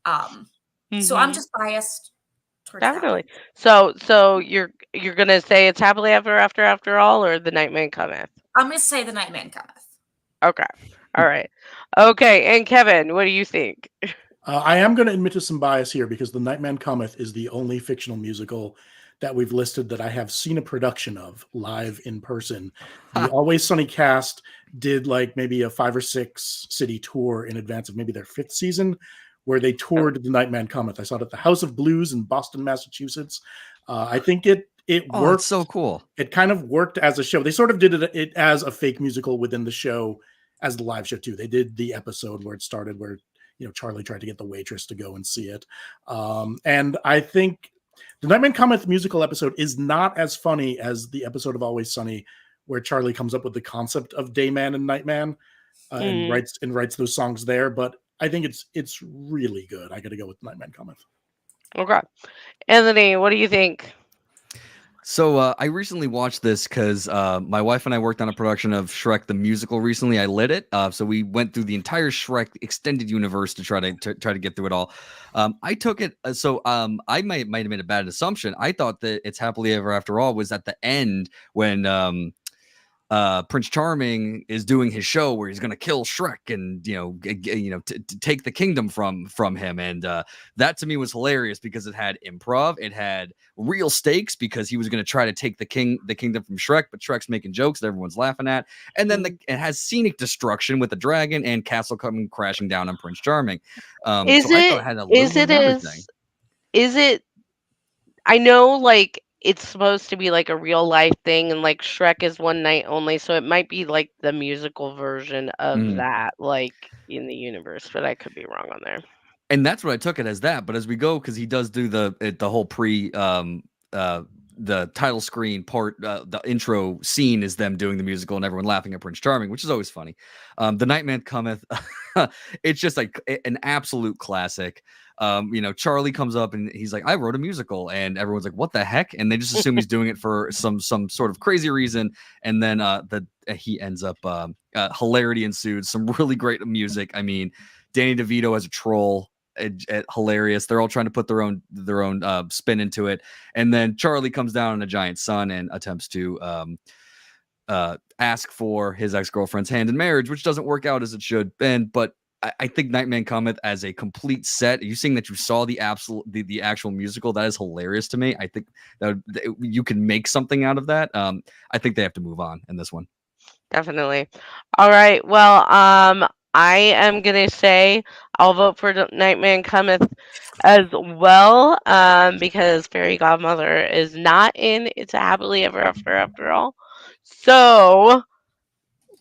D: So I'm
A: Mhm.
D: just biased towards that one.
A: Definitely. So you're gonna say It's Happily After All, or The Nightman Cometh?
D: I'm gonna say The Nightman Cometh.
A: Okay. All right. Okay. And Kevin, what do you think?
C: I am going to admit to some bias here because The Nightman Cometh is the only fictional musical that we've listed that I have seen a production of live in person. The Always Sunny cast did like maybe a 5 or 6 city tour in advance of maybe their 5th season, where they
A: Oh.
C: toured The Nightman Cometh. I saw it at the House of Blues in Boston, Massachusetts. I think it
E: Oh,
C: worked.
E: it's so cool.
C: It kind of worked as a show. They sort of did it as a fake musical within the show as the live show too. They did the episode where it started, where Charlie tried to get the waitress to go and see it. And I think the Nightman Cometh musical episode is not as funny as the episode of Always Sunny, where Charlie comes up with the concept of Dayman and Nightman and
A: Mm.
C: writes those songs there. But I think it's really good. I got to go with Nightman Cometh.
A: Okay. Anthony, what do you think?
E: So I recently watched this because my wife and I worked on a production of Shrek the musical recently. I lit it, so we went through the entire Shrek extended universe to try to get through it all. I took it I might have made a bad assumption. I thought that It's Happily Ever After All was at the end when Prince Charming is doing his show where he's going to kill Shrek and to take the kingdom from him, and that to me was hilarious because it had improv, it had real stakes because he was going to try to take the kingdom from Shrek, but Shrek's making jokes that everyone's laughing at, and then it has scenic destruction with the dragon and castle coming crashing down on Prince Charming.
A: Is
E: So I thought
A: it
E: it had a little
A: is
E: bit
A: it
E: of everything.
A: is it I know, like, it's supposed to be like a real life thing, and like Shrek is one night only, so it might be like the musical version of that, like in the universe, but I could be wrong on there.
E: And that's what I took it as that. But as we go, because he does do the whole the title screen part, the intro scene is them doing the musical and everyone laughing at Prince Charming, which is always funny. The Nightman Cometh, it's just like an absolute classic. Charlie comes up and he's like, I wrote a musical, and everyone's like, what the heck? And they just assume he's doing it for some sort of crazy reason. And then he ends up hilarity ensues, some really great music. I mean, Danny DeVito as a troll, hilarious. They're all trying to put their own spin into it, and then Charlie comes down on a giant sun and attempts to ask for his ex-girlfriend's hand in marriage, which doesn't work out as it should. But I think Nightman Cometh as a complete set. You saying that you saw the actual musical, that is hilarious to me. I think that you can make something out of that. I think they have to move on in this one.
A: Definitely. All right. Well, I am gonna say I'll vote for the Nightman Cometh as well, because Fairy Godmother is not in It's a Happily Ever After all. So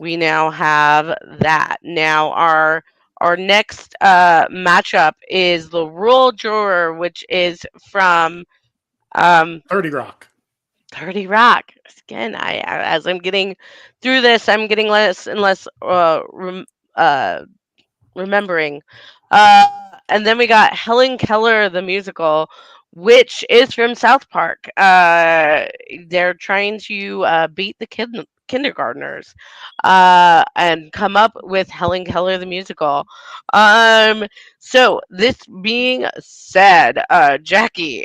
A: we now have that. Now our next matchup is the Rural Juror, which is from
C: 30 Rock.
A: 30 Rock. Again, as I'm getting through this, I'm getting less and less remembering. Uh, and then we got Helen Keller, the musical, which is from South Park. They're trying to beat the kindergartners and come up with Helen Keller, the musical. So this being said, Jackie,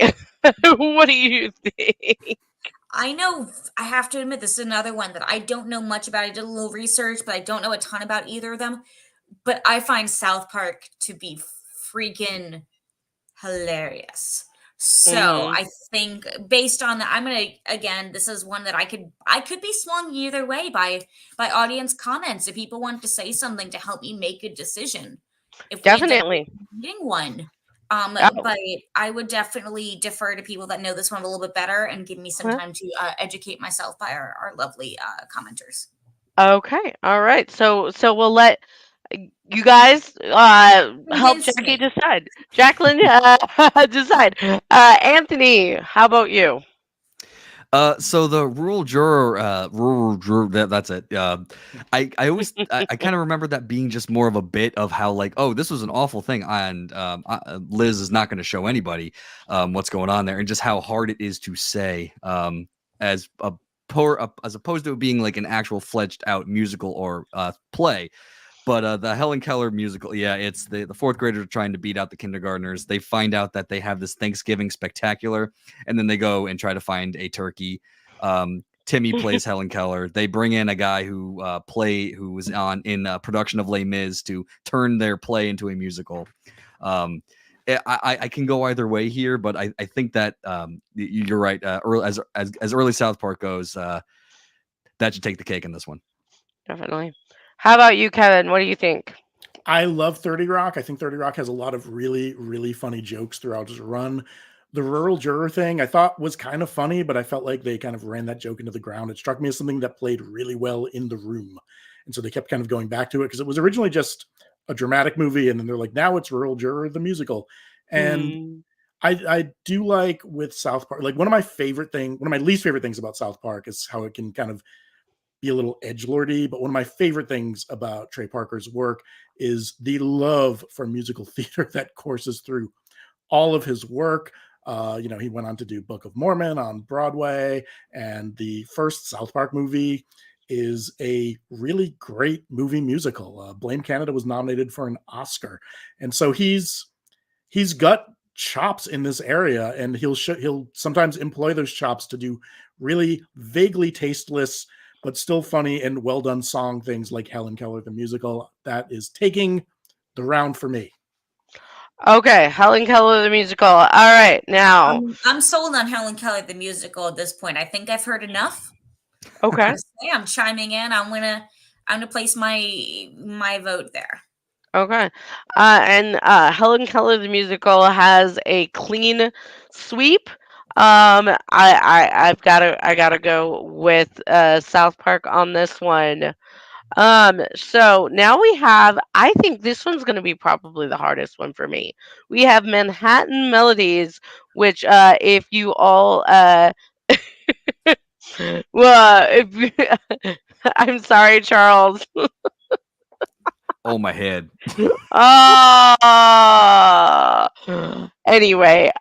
A: what do you think?
D: I know, I have to admit, this is another one that I don't know much about. I did a little research, but I don't know a ton about either of them. But I find South Park to be freaking hilarious. So
A: Mhm.
D: I think based on that, I'm gonna, again, this is one that I could be swung either way by audience comments. If people want to say something to help me make a decision, if we end up
A: Definitely.
D: reading one.
A: Oh,
D: But I would definitely defer to people that know this one a little bit better and give me some
A: huh?
D: time to educate myself by our lovely commenters.
A: Okay. All right. So we'll let you guys help
D: Convince
A: Jackie
D: me.
A: decide. Jacqueline, decide. Anthony, how about you?
E: So the rural juror, that's it. I always, I kind of remember that being just more of a bit of how like, oh, this was an awful thing, and Liz is not going to show anybody what's going on there, and just how hard it is to say as a as opposed to it being like an actual fledged out musical or play. But the Helen Keller musical, yeah, it's the fourth graders are trying to beat out the kindergartners. They find out that they have this Thanksgiving spectacular, and then they go and try to find a turkey. Timmy plays Helen Keller. They bring in a guy who was on in production of Les Mis to turn their play into a musical. I can go either way here, but I think that you're right. As early South Park goes, that should take the cake in this one.
A: Definitely. How about you, Kevin? What do you think?
C: I love 30 Rock. I think 30 Rock has a lot of really, really funny jokes throughout his run. The rural juror thing I thought was kind of funny, but I felt like they kind of ran that joke into the ground. It struck me as something that played really well in the room. And so they kept kind of going back to it because it was originally just a dramatic movie. And then they're like, now it's Rural Juror, the musical. And
A: Hmm.
C: I do like with South Park, like one of my least favorite things about South Park is how it can kind of be a little edgelordy, but one of my favorite things about Trey Parker's work is the love for musical theater that courses through all of his work. He went on to do Book of Mormon on Broadway, and the first South Park movie is a really great movie musical. Blame Canada was nominated for an Oscar, and so he's got chops in this area, and he'll sometimes employ those chops to do really vaguely tasteless but still funny and well done song things like Helen Keller the musical. That is taking the round for me.
A: Okay, Helen Keller, the musical. All right, now.
D: I'm sold on Helen Keller the musical at this point. I think I've heard enough.
A: Okay.
D: I'm chiming in. I'm gonna place my vote there.
A: Okay. And Helen Keller the musical has a clean sweep. I've gotta go with South Park on this one. So now we have, I think this one's going to be probably the hardest one for me. We have Manhattan Melodies, which, if you all, well, I'm sorry, Charles.
E: Oh, my head.
A: Ah, anyway,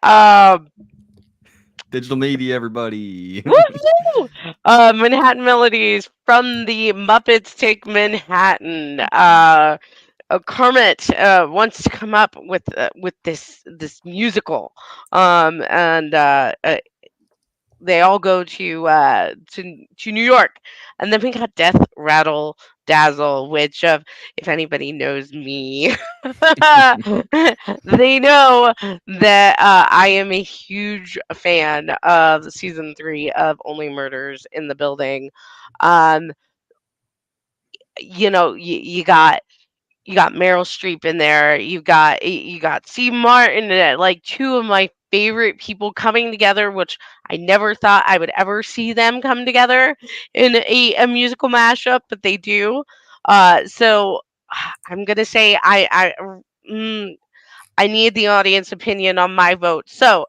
E: Digital media, everybody.
A: woohoo! Manhattan Melodies from the Muppets Take Manhattan. Kermit wants to come up with this musical, and they all go to New York, and then we got Death Rattle Dazzle, which, if anybody knows me, they know that I am a huge fan of season 3 of Only Murders in the Building. Um, you got Meryl Streep in there. You got Steve Martin, like two of my favorite people coming together, which I never thought I would ever see them come together in a musical mashup, but they do. So I'm gonna say I need the audience opinion on my vote. So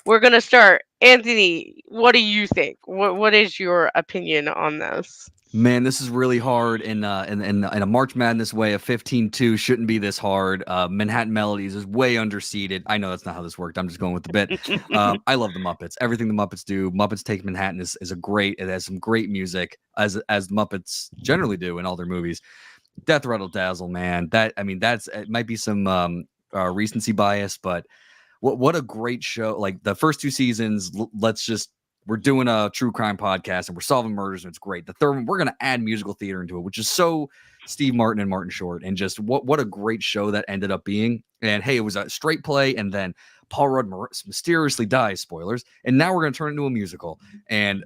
A: we're gonna start. Anthony, what do you think? What is your opinion on this?
E: Man, this is really hard in a March Madness way. A 15-2 shouldn't be this hard. Manhattan Melodies is way underseeded. I know that's not how this worked. I'm just going with the bit. I love the Muppets. Everything the Muppets do. Muppets Take Manhattan is a great. It has some great music as Muppets generally do in all their movies. Death Rattle Dazzle, man. It might be some recency bias, but what a great show. Like the first 2 seasons, we're doing a true crime podcast and we're solving murders and it's great. The third one, we're going to add musical theater into it, which is so Steve Martin and Martin Short, and just what a great show that ended up being. And hey, it was a straight play, and then Paul Rudd mysteriously dies, spoilers, and now we're going to turn it into a musical. And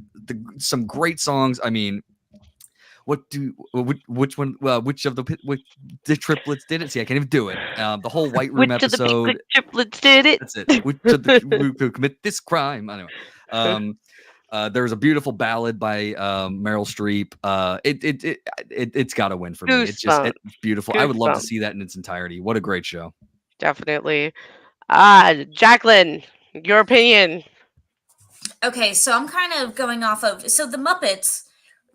E: some great songs. I mean, which the triplets did it? See, I can't even do it. The whole White Room
A: Which of the
E: episode.
A: Pickwick triplets did it?
E: That's it. Which of the who commit this crime? Anyway, there's a beautiful ballad by Meryl Streep. It's got to win for me. It's beautiful. I would love to see that in its entirety. What a great show.
A: Definitely. Jacqueline, your opinion.
D: Okay, so I'm kind of going off of the Muppets.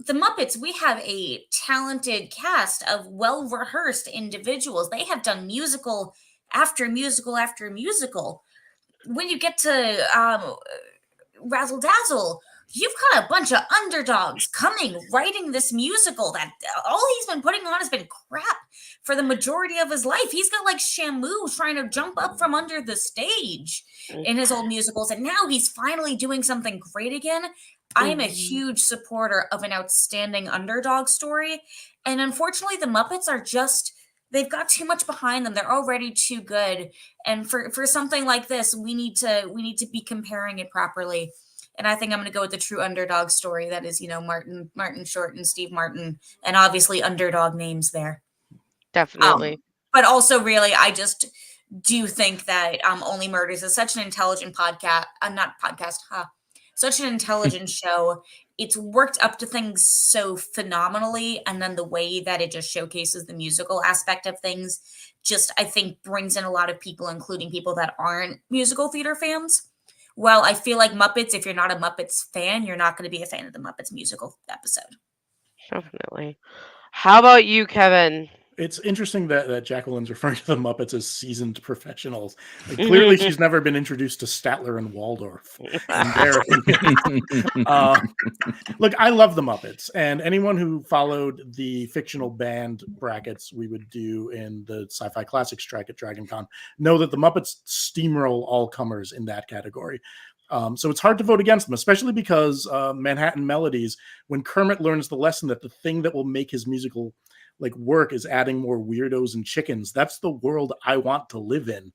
D: The Muppets, we have a talented cast of well-rehearsed individuals. They have done musical after musical after musical. When you get to Razzle Dazzle, you've got a bunch of underdogs writing this musical that all he's been putting on has been crap for the majority of his life. He's got like Shamu trying to jump up from under the stage in his old musicals, and now he's finally doing something great again. I am a huge supporter of an outstanding underdog story, and unfortunately the Muppets are they've got too much behind them. They're already too good, and for something like this, we need to be comparing it properly. And I think I'm going to go with the true underdog story. That is, Martin Short and Steve Martin, and obviously underdog names there.
A: Definitely.
D: But also, really, I just do think that Only Murders is such an intelligent podcast. Such an intelligent show. It's worked up to things so phenomenally, and then the way that it just showcases the musical aspect of things just, I think, brings in a lot of people, including people that aren't musical theater fans. Well, I feel like Muppets, if you're not a Muppets fan, you're not going to be a fan of the Muppets musical episode.
A: Definitely. How about you, Kevin?
C: It's interesting that Jacqueline's referring to the Muppets as seasoned professionals. Like, clearly, she's never been introduced to Statler and Waldorf. Look, I love the Muppets, and anyone who followed the fictional band brackets we would do in the Sci-Fi Classics track at DragonCon know that the Muppets steamroll all comers in that category. So it's hard to vote against them, especially because Manhattan Melodies, when Kermit learns the lesson that the thing that will make his musical work is adding more weirdos and chickens. That's the world I want to live in.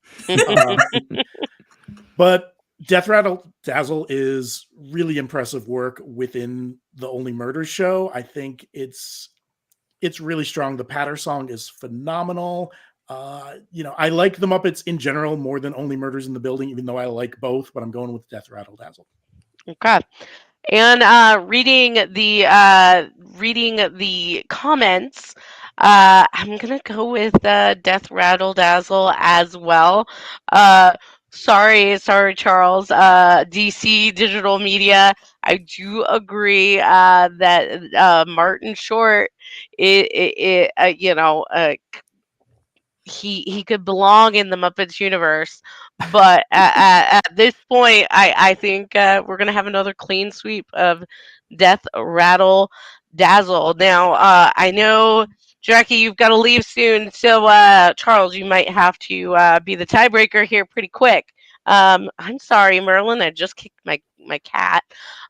C: But Death Rattle Dazzle is really impressive work within the Only Murders show. I think it's really strong. The Patter song is phenomenal. I like the Muppets in general more than Only Murders in the Building, even though I like both, but I'm going with Death Rattle Dazzle.
A: Okay. And reading the comments, I'm gonna go with Death Rattle Dazzle as well. Uh, sorry, Charles. DC Digital Media. I do agree that Martin Short, he could belong in the Muppets universe, but at this point, I think we're gonna have another clean sweep of Death Rattle Dazzle. Now, I know Jackie, you've got to leave soon, so Charles, you might have to be the tiebreaker here pretty quick. I'm sorry, Merlin, I just kicked my cat.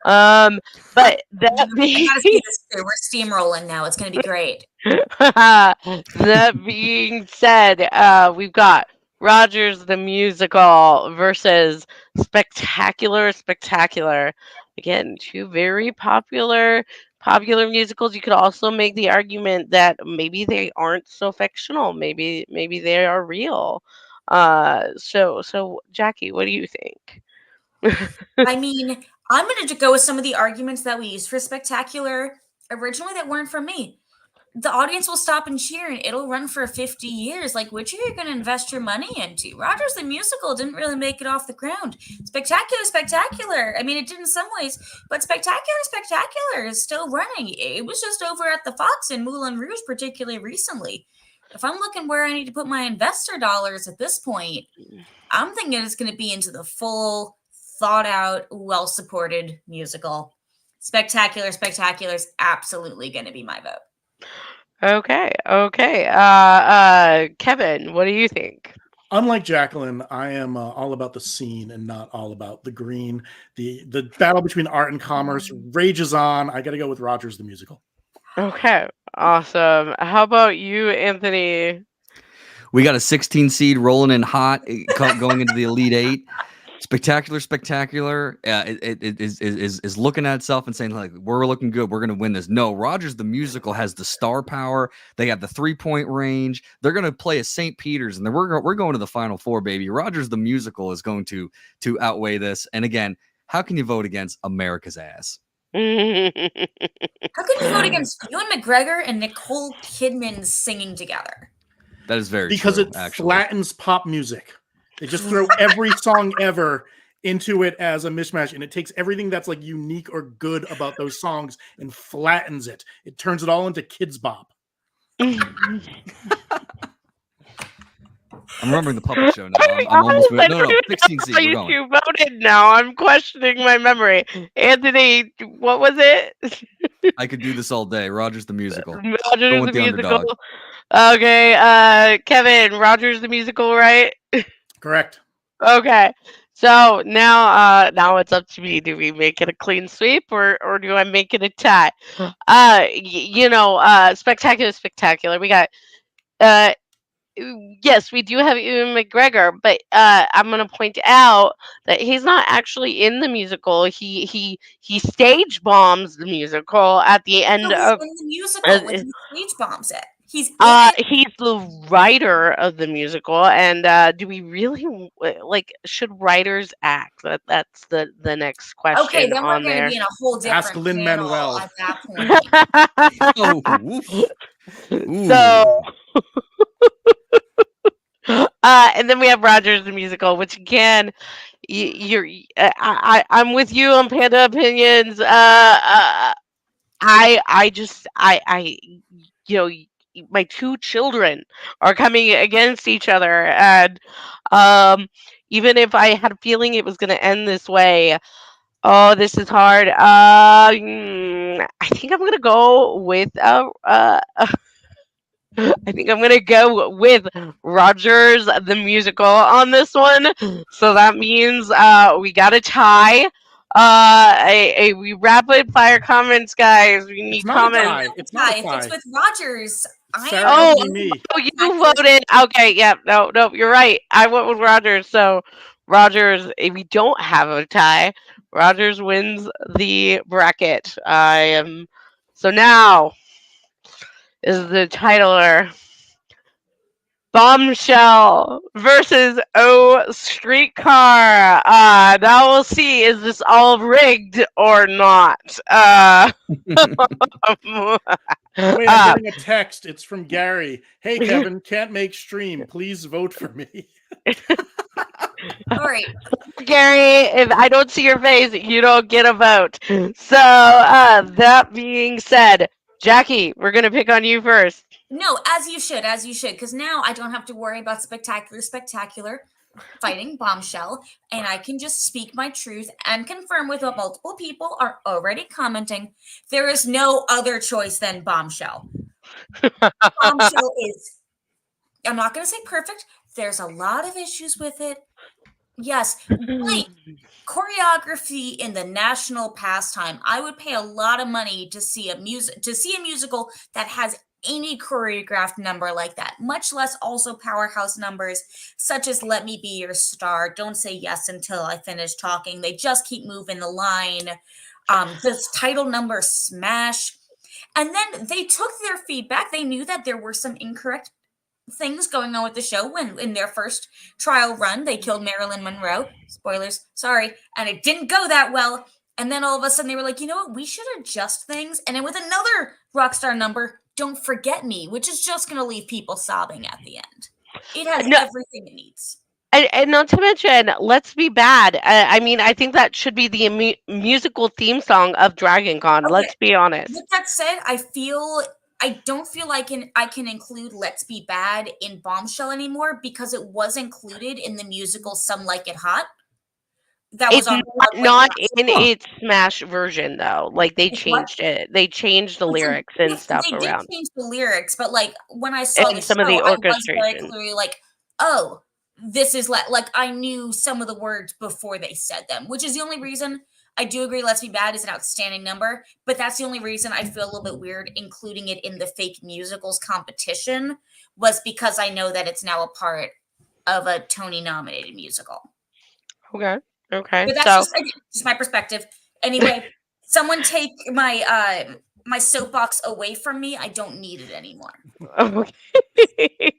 A: Um, but that
D: I
A: being
D: gotta see this through. We're steamrolling now. It's gonna be great.
A: that being said, we've got Rogers the Musical versus Spectacular Spectacular. Again, two very popular musicals. You could also make the argument that maybe they aren't so fictional. Maybe they are real. So Jackie, what do you think?
D: I mean, I'm going to go with some of the arguments that we used for Spectacular originally that weren't from me. The audience will stop and cheer and it'll run for 50 years. Like, which are you going to invest your money into? Rogers the Musical didn't really make it off the ground. Spectacular. I mean, it did in some ways, but Spectacular is still running. It was just over at the Fox in Moulin Rouge, particularly recently. If I'm looking where I need to put my investor dollars at this point, I'm thinking it's going to be into the full, thought out, well supported musical. Spectacular is absolutely going to be my vote.
A: Okay. Kevin, what do you think?
C: Unlike Jacqueline, I am all about the scene and not all about the green. The battle between art and commerce rages on. I got to go with Rogers the Musical.
A: Okay, awesome. How about you, Anthony?
E: We got a 16 seed rolling in hot, going into the Elite Eight. Spectacular. It is looking at itself and saying, like, we're looking good. We're going to win this. No, Rogers the Musical has the star power. They got the 3-point range. They're going to play a St. Peter's, and then we're going to the Final Four, baby. Rogers the Musical is going to outweigh this. And again, how can you vote against America's ass?
D: How can you vote against Ewan McGregor and Nicole Kidman singing together?
E: That is very
C: because
E: true,
C: it
E: actually.
C: flattens pop music. They just throw every song ever into it as a mishmash, and it takes everything that's like unique or good about those songs and flattens it. It turns it all into kids bop.
E: I'm remembering the puppet show now. I'm almost with, no, 16 seed. We're going.
A: You voted now. I'm questioning my memory. Anthony, what was it?
E: I could do this all day. Rogers the Musical.
A: Rogers
E: Going
A: the
E: with the
A: Musical.
E: underdog.
A: Okay, Kevin, Rogers the Musical, right?
C: Correct.
A: Okay. So now it's up to me. Do we make it a clean sweep or do I make it a tie? Spectacular. We got yes, we do have Ewan McGregor, but I'm gonna point out that he's not actually in the musical. He stage bombs the musical at the end
D: No, he's
A: of.
D: in the musical when he stage bombs it. He's in it.
A: He's the writer of the musical, and do we really should writers act? That's the next question
D: Okay, then we're
A: on
D: going to
A: there.
D: be in a whole different
C: Ask
D: panel
C: Lin-Manuel.
D: at that point.
E: Oh, woof. Ooh.
A: So, and then we have Rogers the Musical, which again, I'm with you on Panda Opinions. I my two children are coming against each other, and even if I had a feeling it was going to end this way, oh, this is hard. I think I'm going to go with I think I'm gonna go with Rogers the Musical on this one. So that means we got a tie. We rapid fire comments, guys. We need
C: It's not a
A: comments.
C: tie. It's not a
D: If
C: tie.
D: it's with Rogers,
C: Sarah,
A: Oh,
C: Anthony, me.
A: you voted. Okay, yeah, no, you're right. I went with Rogers. So Rogers, if we don't have a tie, Rogers wins the bracket. So now is the titler. Bombshell versus O Streetcar. Now we'll see, is this all rigged or not?
C: Wait, I'm getting a text. It's from Gary. Hey, Kevin, can't make stream. Please vote for me.
D: All right.
A: Gary, if I don't see your face, you don't get a vote. So, that being said, Jackie, we're going to pick on you first.
D: No, as you should, because now I don't have to worry about spectacular fighting Bombshell, and I can just speak my truth and confirm with what multiple people are already commenting. There is no other choice than Bombshell. Bombshell is, I'm not going to say perfect. There's a lot of issues with it. Yes, great choreography in the national pastime. I would pay a lot of money to see a musical that has any choreographed number like that, much less also powerhouse numbers such as Let Me Be Your Star, Don't Say Yes Until I Finish Talking. They just keep moving the line. This title number, Smash. And then they took their feedback. They knew that there were some incorrect things going on with the show when in their first trial run they killed Marilyn Monroe. Spoilers, sorry. And it didn't go that well. And then all of a sudden they were like, you know what, we should adjust things. And then with another rock star number, Don't Forget Me, which is just going to leave people sobbing at the end. It has
A: No,
D: everything it needs.
A: and not to mention, Let's Be Bad. I mean, I think that should be the musical theme song of DragonCon.
D: Okay.
A: Let's be honest.
D: With that said, I don't feel like I can include Let's Be Bad in Bombshell anymore because it was included in the musical Some Like It Hot. That was
A: It's
D: on
A: not
D: Broadway.
A: in its Smash version though. Like they
D: It's what?
A: changed it. They changed the lyrics and stuff
D: They did
A: around,
D: change the lyrics, but like when I saw the
A: and some of the
D: show, I was very
A: orchestration.
D: clearly like, oh, this is like I knew some of the words before they said them, which is the only reason I do agree Let's Be Bad is an outstanding number, but that's the only reason I feel a little bit weird including it in the fake musicals competition was because I know that it's now a part of a Tony nominated musical.
A: Okay. Okay.
D: But that's just my perspective. Anyway, someone take my my soapbox away from me. I don't need it anymore.
A: Okay.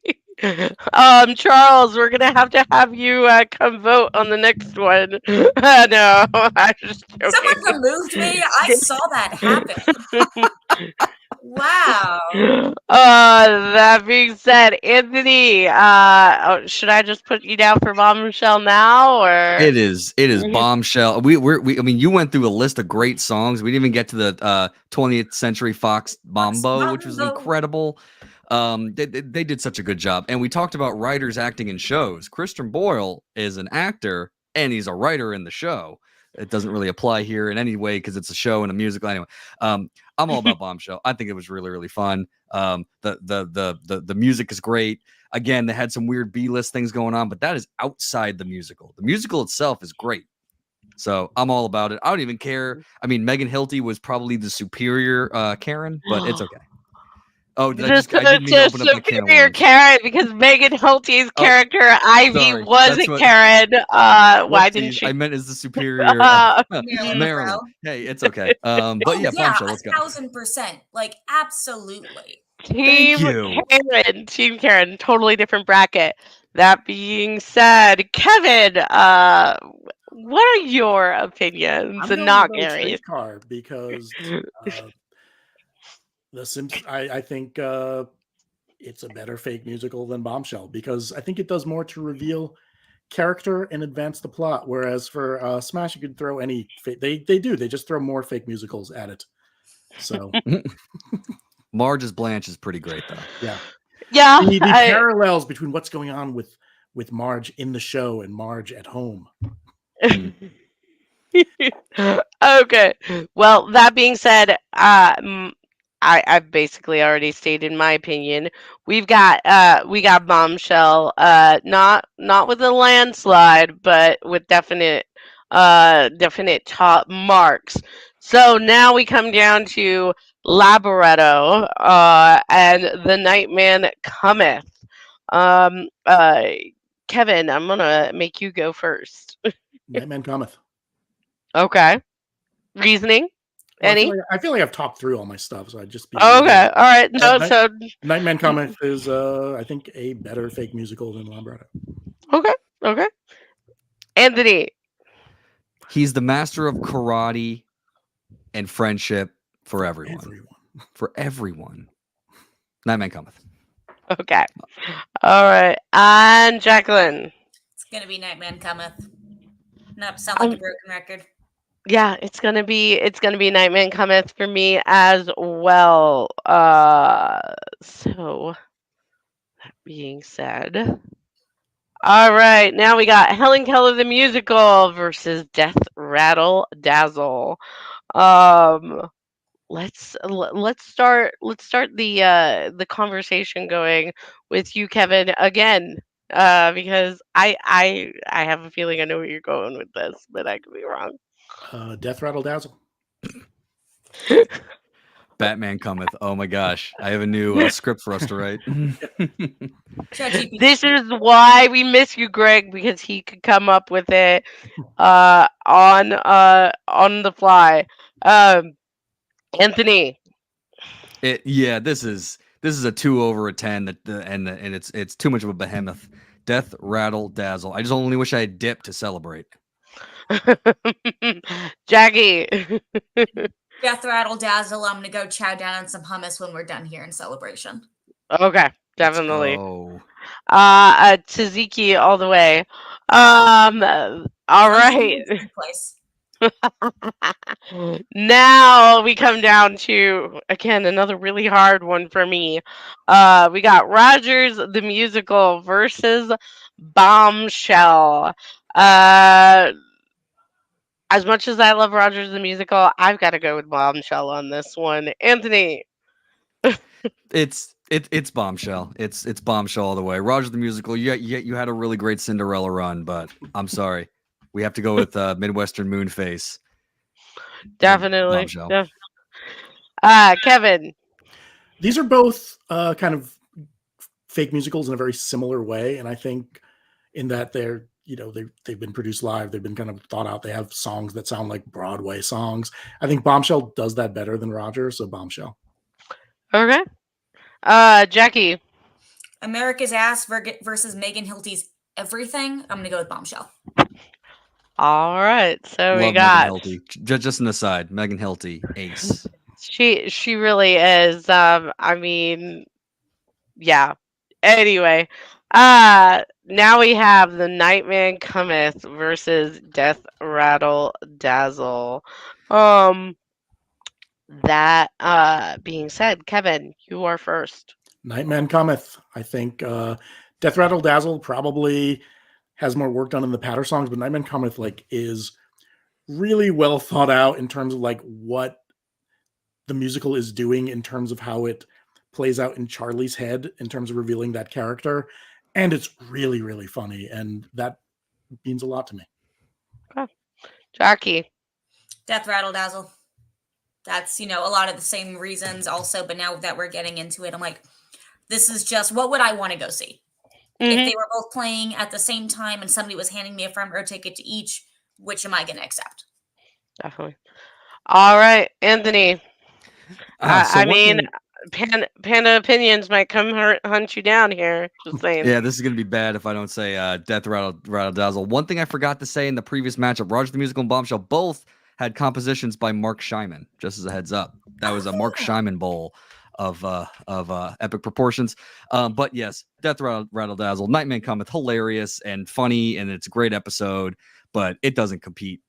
A: Charles, we're gonna have you come vote on the next one. No, I'm just joking.
D: Someone removed me. I saw that happen. Wow.
A: That being said, Anthony, should I just put you down for Bombshell now, or
E: It is Bombshell. We I mean, you went through a list of great songs. We didn't even get to the 20th Century Fox Mambo, which was incredible. They did such a good job. And we talked about writers acting in shows. Christian Boyle is an actor and he's a writer in the show. It doesn't really apply here in any way because it's a show and a musical. Anyway, I'm all about Bombshell. I think it was really, really fun. The music is great. Again, they had some weird B-list things going on, but that is outside the musical. The musical itself is great. So I'm all about it. I don't even care. I mean, Megan Hilty was probably the superior Karen, but it's okay. Oh, I didn't mean to open up the can of
A: superior
E: worms.
A: Karen, because Megan Hilty's character Ivy
E: sorry.
A: wasn't
E: That's what-
A: Karen. Why didn't
E: Whoopsies.
A: she?
E: I meant as the superior
D: Marilyn
E: Marilyn.
D: Monroe.
E: Hey, it's okay. But yeah, Bombshell, let's go.
D: 1,000%. Like, absolutely.
A: Team
E: you.
A: Karen, Team Karen, totally different bracket. That being said, Kevin, what are your opinions
C: I'm
A: and
C: going
A: not
C: to vote
A: Gary's?
C: Streetcar because the Simpsons. I think it's a better fake musical than Bombshell because I think it does more to reveal character and advance the plot. Whereas for Smash, you could throw any. They just throw more fake musicals at it. So
E: Marge's Blanche is pretty great though.
C: yeah,
A: Yeah,
C: the parallels between what's going on with Marge in the show and Marge at home.
A: Okay. Well, that being said, I've basically already stated my opinion. We got Bombshell, not with a landslide, but with definite top marks. So now we come down to Laboretto, and The Nightman Cometh. Kevin, I'm gonna make you go first.
C: Nightman Cometh.
A: Okay. Reasoning?
C: Well,
A: Any?
C: I feel like I've talked through all my stuff, so I'd just be
A: Okay. All right. No.
C: Night,
A: So
C: Nightman Cometh is I think a better fake musical than Lambretta.
A: okay. Okay. Anthony.
E: He's the master of karate and friendship for everyone. For everyone. Nightman Cometh.
A: Okay. All right. And Jacqueline.
D: It's gonna be Nightman Cometh. Nope, sound like a broken record.
A: Yeah, it's gonna be Nightman Cometh for me as well. So that being said, all right, now we got Helen Keller the musical versus Death Rattle Dazzle. Um, let's start the conversation going with you, Kevin, again. Because I have a feeling I know where you're going with this, but I could be wrong.
C: Death Rattle Dazzle.
E: Batman Cometh. Oh my gosh. I have a new script for us to write.
A: This is why we miss you, Greg, because he could come up with it on the fly. Anthony.
E: Yeah, this is a 2 over a 10 and it's too much of a behemoth. Death Rattle Dazzle. I just only wish I had dip to celebrate.
A: Jackie.
D: Death Rattle Dazzle. I'm gonna go chow down on some hummus when we're done here in celebration.
A: Okay, definitely. Tzatziki all the way. All right.
D: Place.
A: Now we come down to again another really hard one for me. We got Rogers the musical versus Bombshell. As much as I love Rogers the musical, I've got to go with Bombshell on this one. Anthony.
E: It's Bombshell. It's Bombshell all the way. Roger the musical. You had a really great Cinderella run, but I'm sorry, we have to go with Midwestern Moonface.
A: Definitely.
E: Bombshell.
A: Kevin.
C: These are both kind of fake musicals in a very similar way, and I think in that they're they've been produced live, they've been kind of thought out, they have songs that sound like Broadway songs. I think Bombshell does that better than Roger, so Bombshell.
A: Okay. Jackie.
D: America's Ass versus Megan Hilty's Everything. I'm gonna go with Bombshell.
A: All right, so we
E: Love
A: got
E: Megan Hilty. Just an aside, Megan Hilty, ace.
A: She really is. I mean, yeah. Anyway, now we have the Nightman Cometh versus Death Rattle Dazzle. That being said, Kevin, you are first.
C: Nightman Cometh. I think Death Rattle Dazzle probably has more work done in the patter songs, but Nightman Cometh is really well thought out in terms of what the musical is doing, in terms of how it plays out in Charlie's head, in terms of revealing that character. And it's really, really funny. And that means a lot to me.
A: Okay. Jackie.
D: Death Rattle Dazzle. That's, a lot of the same reasons also. But now that we're getting into it, I'm like, this is just, what would I want to go see?
A: Mm-hmm.
D: If they were both playing at the same time and somebody was handing me a front row ticket to each, which am I going to accept?
A: Definitely. All right, Anthony. I mean, Panda Opinions might come hunt you down here. Just saying.
E: Yeah, this is going to be bad if I don't say Death Rattle Dazzle. One thing I forgot to say in the previous matchup, Roger the Musical and Bombshell both had compositions by Mark Scheinman, just as a heads up. That was a Mark Scheinman bowl of epic proportions. But yes, Death Rattle Dazzle, Nightman Cometh, hilarious and funny, and it's a great episode, but it doesn't compete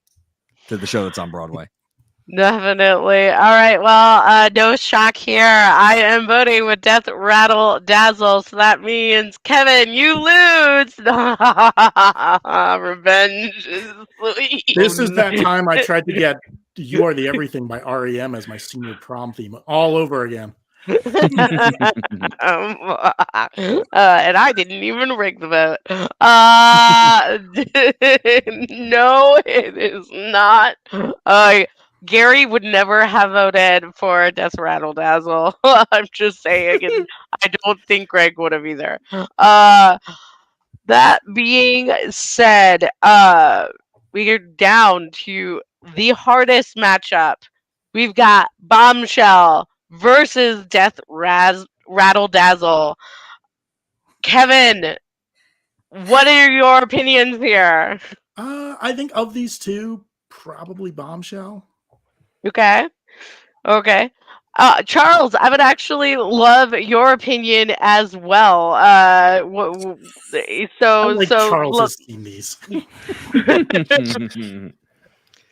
E: to the show that's on Broadway.
A: Definitely. All right. Well, no shock here. I am voting with Death Rattle Dazzle, so that means Kevin, you lose. Revenge is sweet.
C: This is that time I tried to get "You Are the Everything" by REM as my senior prom theme all over again.
A: And I didn't even rig the vote. No, it is not. Gary would never have voted for Death Rattle Dazzle. I'm just saying, and I don't think Greg would have either. That being said, we are down to the hardest matchup we've got Bombshell versus Death Rattle Dazzle. Kevin, what are your opinions here?
C: I think of these two, probably Bombshell.
A: Okay. Okay. Charles, I would actually love your opinion as well.
C: I
A: So,
C: like
A: so
C: Charles
A: look,
C: has seen these.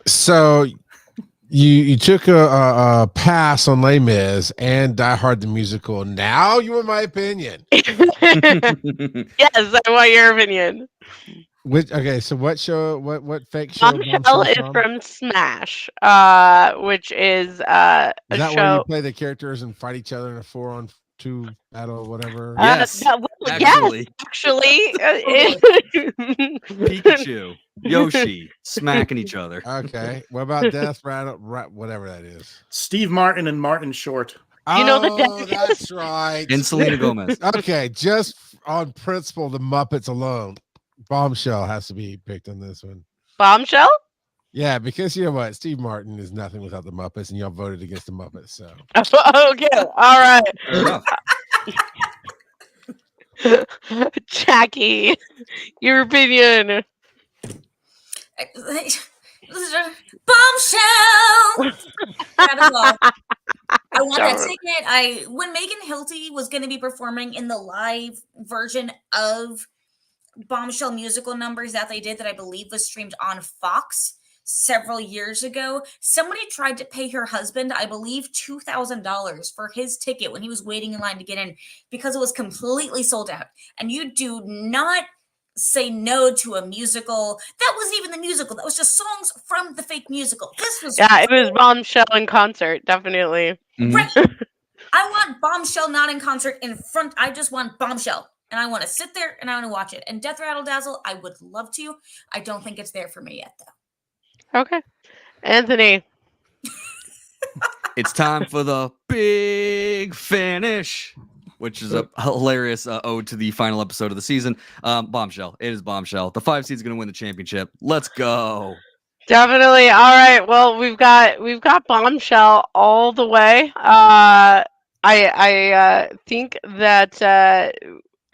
B: So you took a pass on Les Mis and Die Hard the musical. Now you want my opinion.
A: yes, I want your opinion.
B: So what show? What fake show?
A: Bombshell is
B: from?
A: from Smash, which is
B: Is
A: a
B: that where you
A: show.
B: play the characters and fight each other in a 4-on-2 battle, whatever?
E: Yes,
A: Yes,
E: actually. Pikachu, Yoshi, smacking each other.
B: Okay. What about Death Rattle? Whatever that is.
C: Steve Martin and Martin Short.
A: You know the
B: Oh, that's right.
E: And Selena Gomez.
B: Okay, just on principle, the Muppets alone, Bombshell has to be picked on this one.
A: Bombshell?
B: Yeah, because you know what, Steve Martin is nothing without the Muppets, and y'all voted against the Muppets. So
A: Okay, all right.
E: Fair enough.
A: Jackie, your opinion.
D: Bombshell. That is all. I want that
A: Darn.
D: ticket. When Megan Hilty was going to be performing in the live version of Bombshell musical numbers that they did, that I believe was streamed on Fox several years ago, somebody tried to pay her husband, I believe, $2,000 for his ticket when he was waiting in line to get in, because it was completely sold out. And you do not say no to a musical. That wasn't even the musical. That was just songs from the fake musical. This was
A: Yeah, it was Bombshell in concert, definitely.
D: right. I want Bombshell not in concert in front. I just want Bombshell. And I want to sit there and I want to watch it. And Death Rattle Dazzle, I would love to. I don't think it's there for me yet, though.
A: Okay. Anthony.
E: It's time for the big finish, which is a hilarious ode to the final episode of the season. Bombshell. It is Bombshell. The 5 seed's going to win the championship. Let's go.
A: Definitely. All right. Well, we've got Bombshell all the way. I think that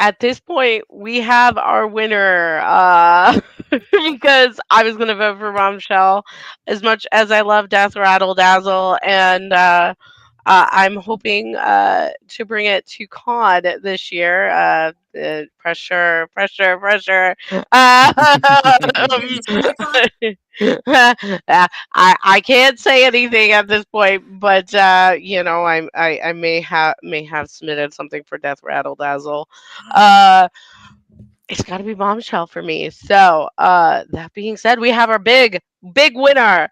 A: at this point we have our winner. Because I was gonna vote for Bombshell as much as I love Death Rattle Dazzle, and I'm hoping to bring it to Con this year. Pressure, pressure, pressure. I can't say anything at this point, but I may have submitted something for Death Rattle Dazzle. It's got to be Bombshell for me. So that being said, we have our big winner.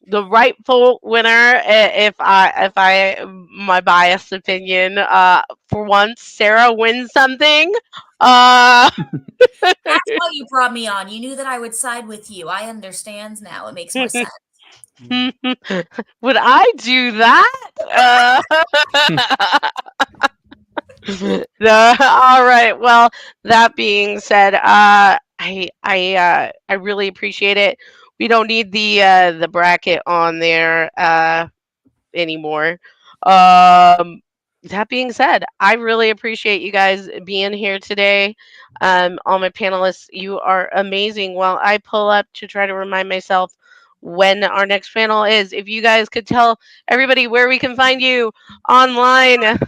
A: The rightful winner, if I my biased opinion, for once, Sarah wins something.
D: That's why you brought me on. You knew that I would side with you. I understand now. It makes more sense.
A: Would I do that? All right. Well, that being said, I really appreciate it. We don't need the bracket on there anymore. That being said, I really appreciate you guys being here today. All my panelists, you are amazing. While I pull up to try to remind myself when our next panel is, if you guys could tell everybody where we can find you online.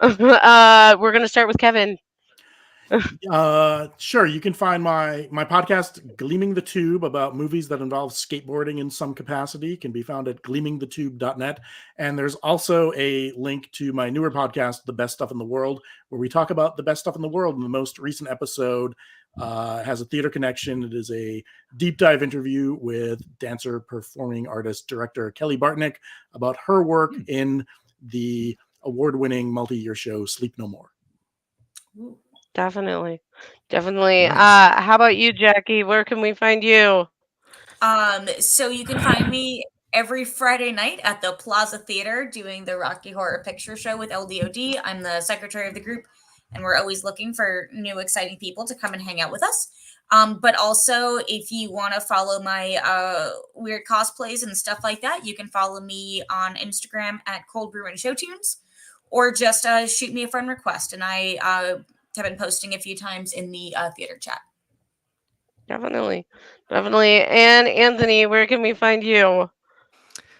A: We're gonna start with Kevin.
C: Sure. You can find my podcast, Gleaming the Tube, about movies that involve skateboarding in some capacity, can be found at gleamingthetube.net. And there's also a link to my newer podcast, The Best Stuff in the World, where we talk about the best stuff in the world. And the most recent episode has a theater connection. It is a deep dive interview with dancer, performing artist, director Kelly Bartnick about her work in the award-winning multi-year show Sleep No More.
A: Definitely. Nice.
E: Nice.
A: How about you, Jackie? Where can we find you?
D: So you can find me every Friday night at the Plaza Theater doing the Rocky Horror Picture Show with LDOD. I'm the secretary of the group, and we're always looking for new, exciting people to come and hang out with us. But also, if you want to follow my weird cosplays and stuff like that, you can follow me on Instagram at Cold Brew and Showtunes, or just shoot me a friend request. And I have been posting a few times in the theater chat.
A: Definitely. And Anthony, where can we find you?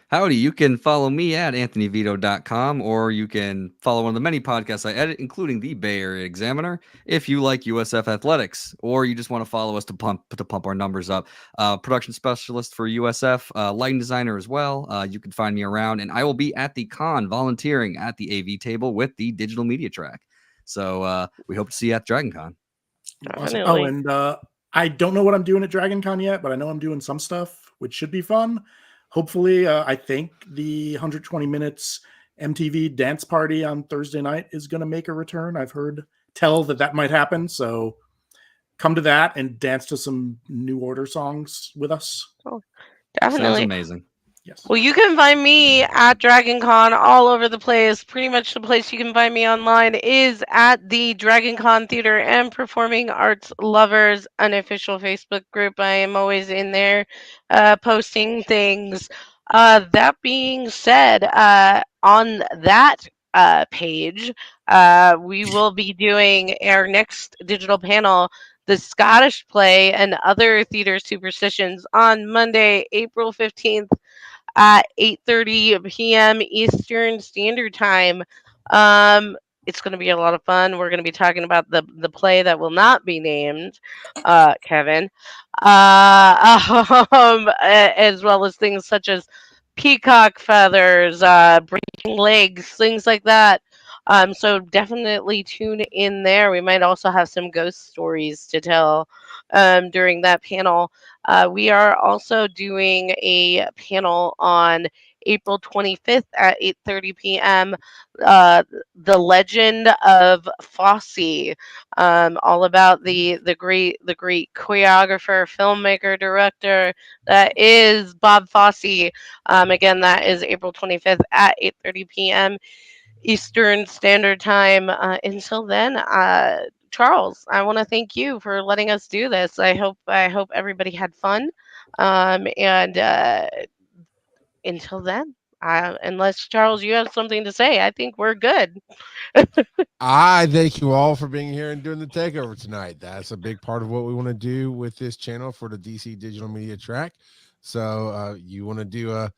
E: Howdy, you can follow me at anthonyvito.com, or you can follow one of the many podcasts I edit, including the Bay Area Examiner, if you like USF athletics, or you just want to follow us to pump our numbers up. Production specialist for USF, lighting designer as well. You can find me around, and I will be at the con volunteering at the AV table with the digital media track. So we hope to see you at DragonCon.
C: Awesome.
A: Definitely.
C: Oh, and I don't know what I'm doing at DragonCon yet, but I know I'm doing some stuff, which should be fun. Hopefully, I think the 120 minutes MTV dance party on Thursday night is going to make a return. I've heard tell that might happen. So come to that and dance to some New Order songs with us.
A: Oh,
E: Sounds
A: definitely.
E: amazing.
C: Yes.
A: Well, you can find me at DragonCon all over the place. Pretty much the place you can find me online is at the DragonCon Theater and Performing Arts Lovers unofficial Facebook group. I am always in there posting things. That being said, on that page, we will be doing our next digital panel, The Scottish Play and Other Theater Superstitions, on Monday, April 15th. At 8:30 p.m. Eastern Standard Time. It's going to be a lot of fun. We're going to be talking about the play that will not be named, Kevin, as well as things such as peacock feathers, breaking legs, things like that. So definitely tune in there. We might also have some ghost stories to tell during that panel. We are also doing a panel on April 25th at 8:30 p.m. The Legend of Fosse, all about the great choreographer, filmmaker, director that is Bob Fosse. Again, that is April 25th at 8:30 p.m. Eastern Standard Time. Until then, Charles, I want to thank you for letting us do this. I hope everybody had fun. And until then, unless Charles, you have something to say, I think we're good.
B: I thank you all for being here and doing the takeover tonight. That's a big part of what we want to do with this channel for the DC Digital Media Track. So you want to do a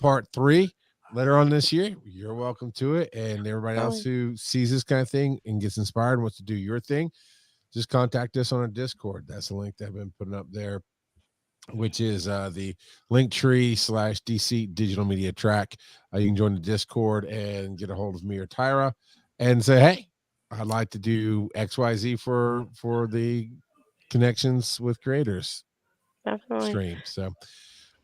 B: part 3 later on this year, you're welcome to it. And everybody else who sees this kind of thing and gets inspired and wants to do your thing, just contact us on our Discord. That's the link that I've been putting up there, which is the Linktree/DC Digital Media Track. You can join the Discord and get a hold of me or Tyra and say, hey, I'd like to do XYZ for the Connections with Creators stream. So,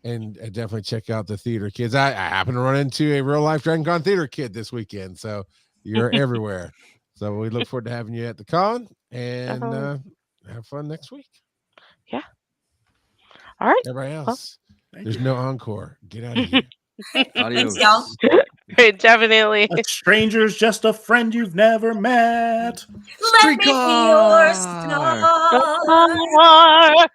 B: and definitely check out the Theater Kids. I happen to run into a real life DragonCon Theater Kid this weekend, so you're everywhere. So we look forward to having you at the con and have fun next week.
A: Yeah. All right.
B: Everybody else, there's no encore. Get out of here.
E: Adios.
D: Thanks, y'all.
A: Definitely.
C: A stranger's just a friend you've never met.
D: Let me be your
E: Streetcar.
D: star.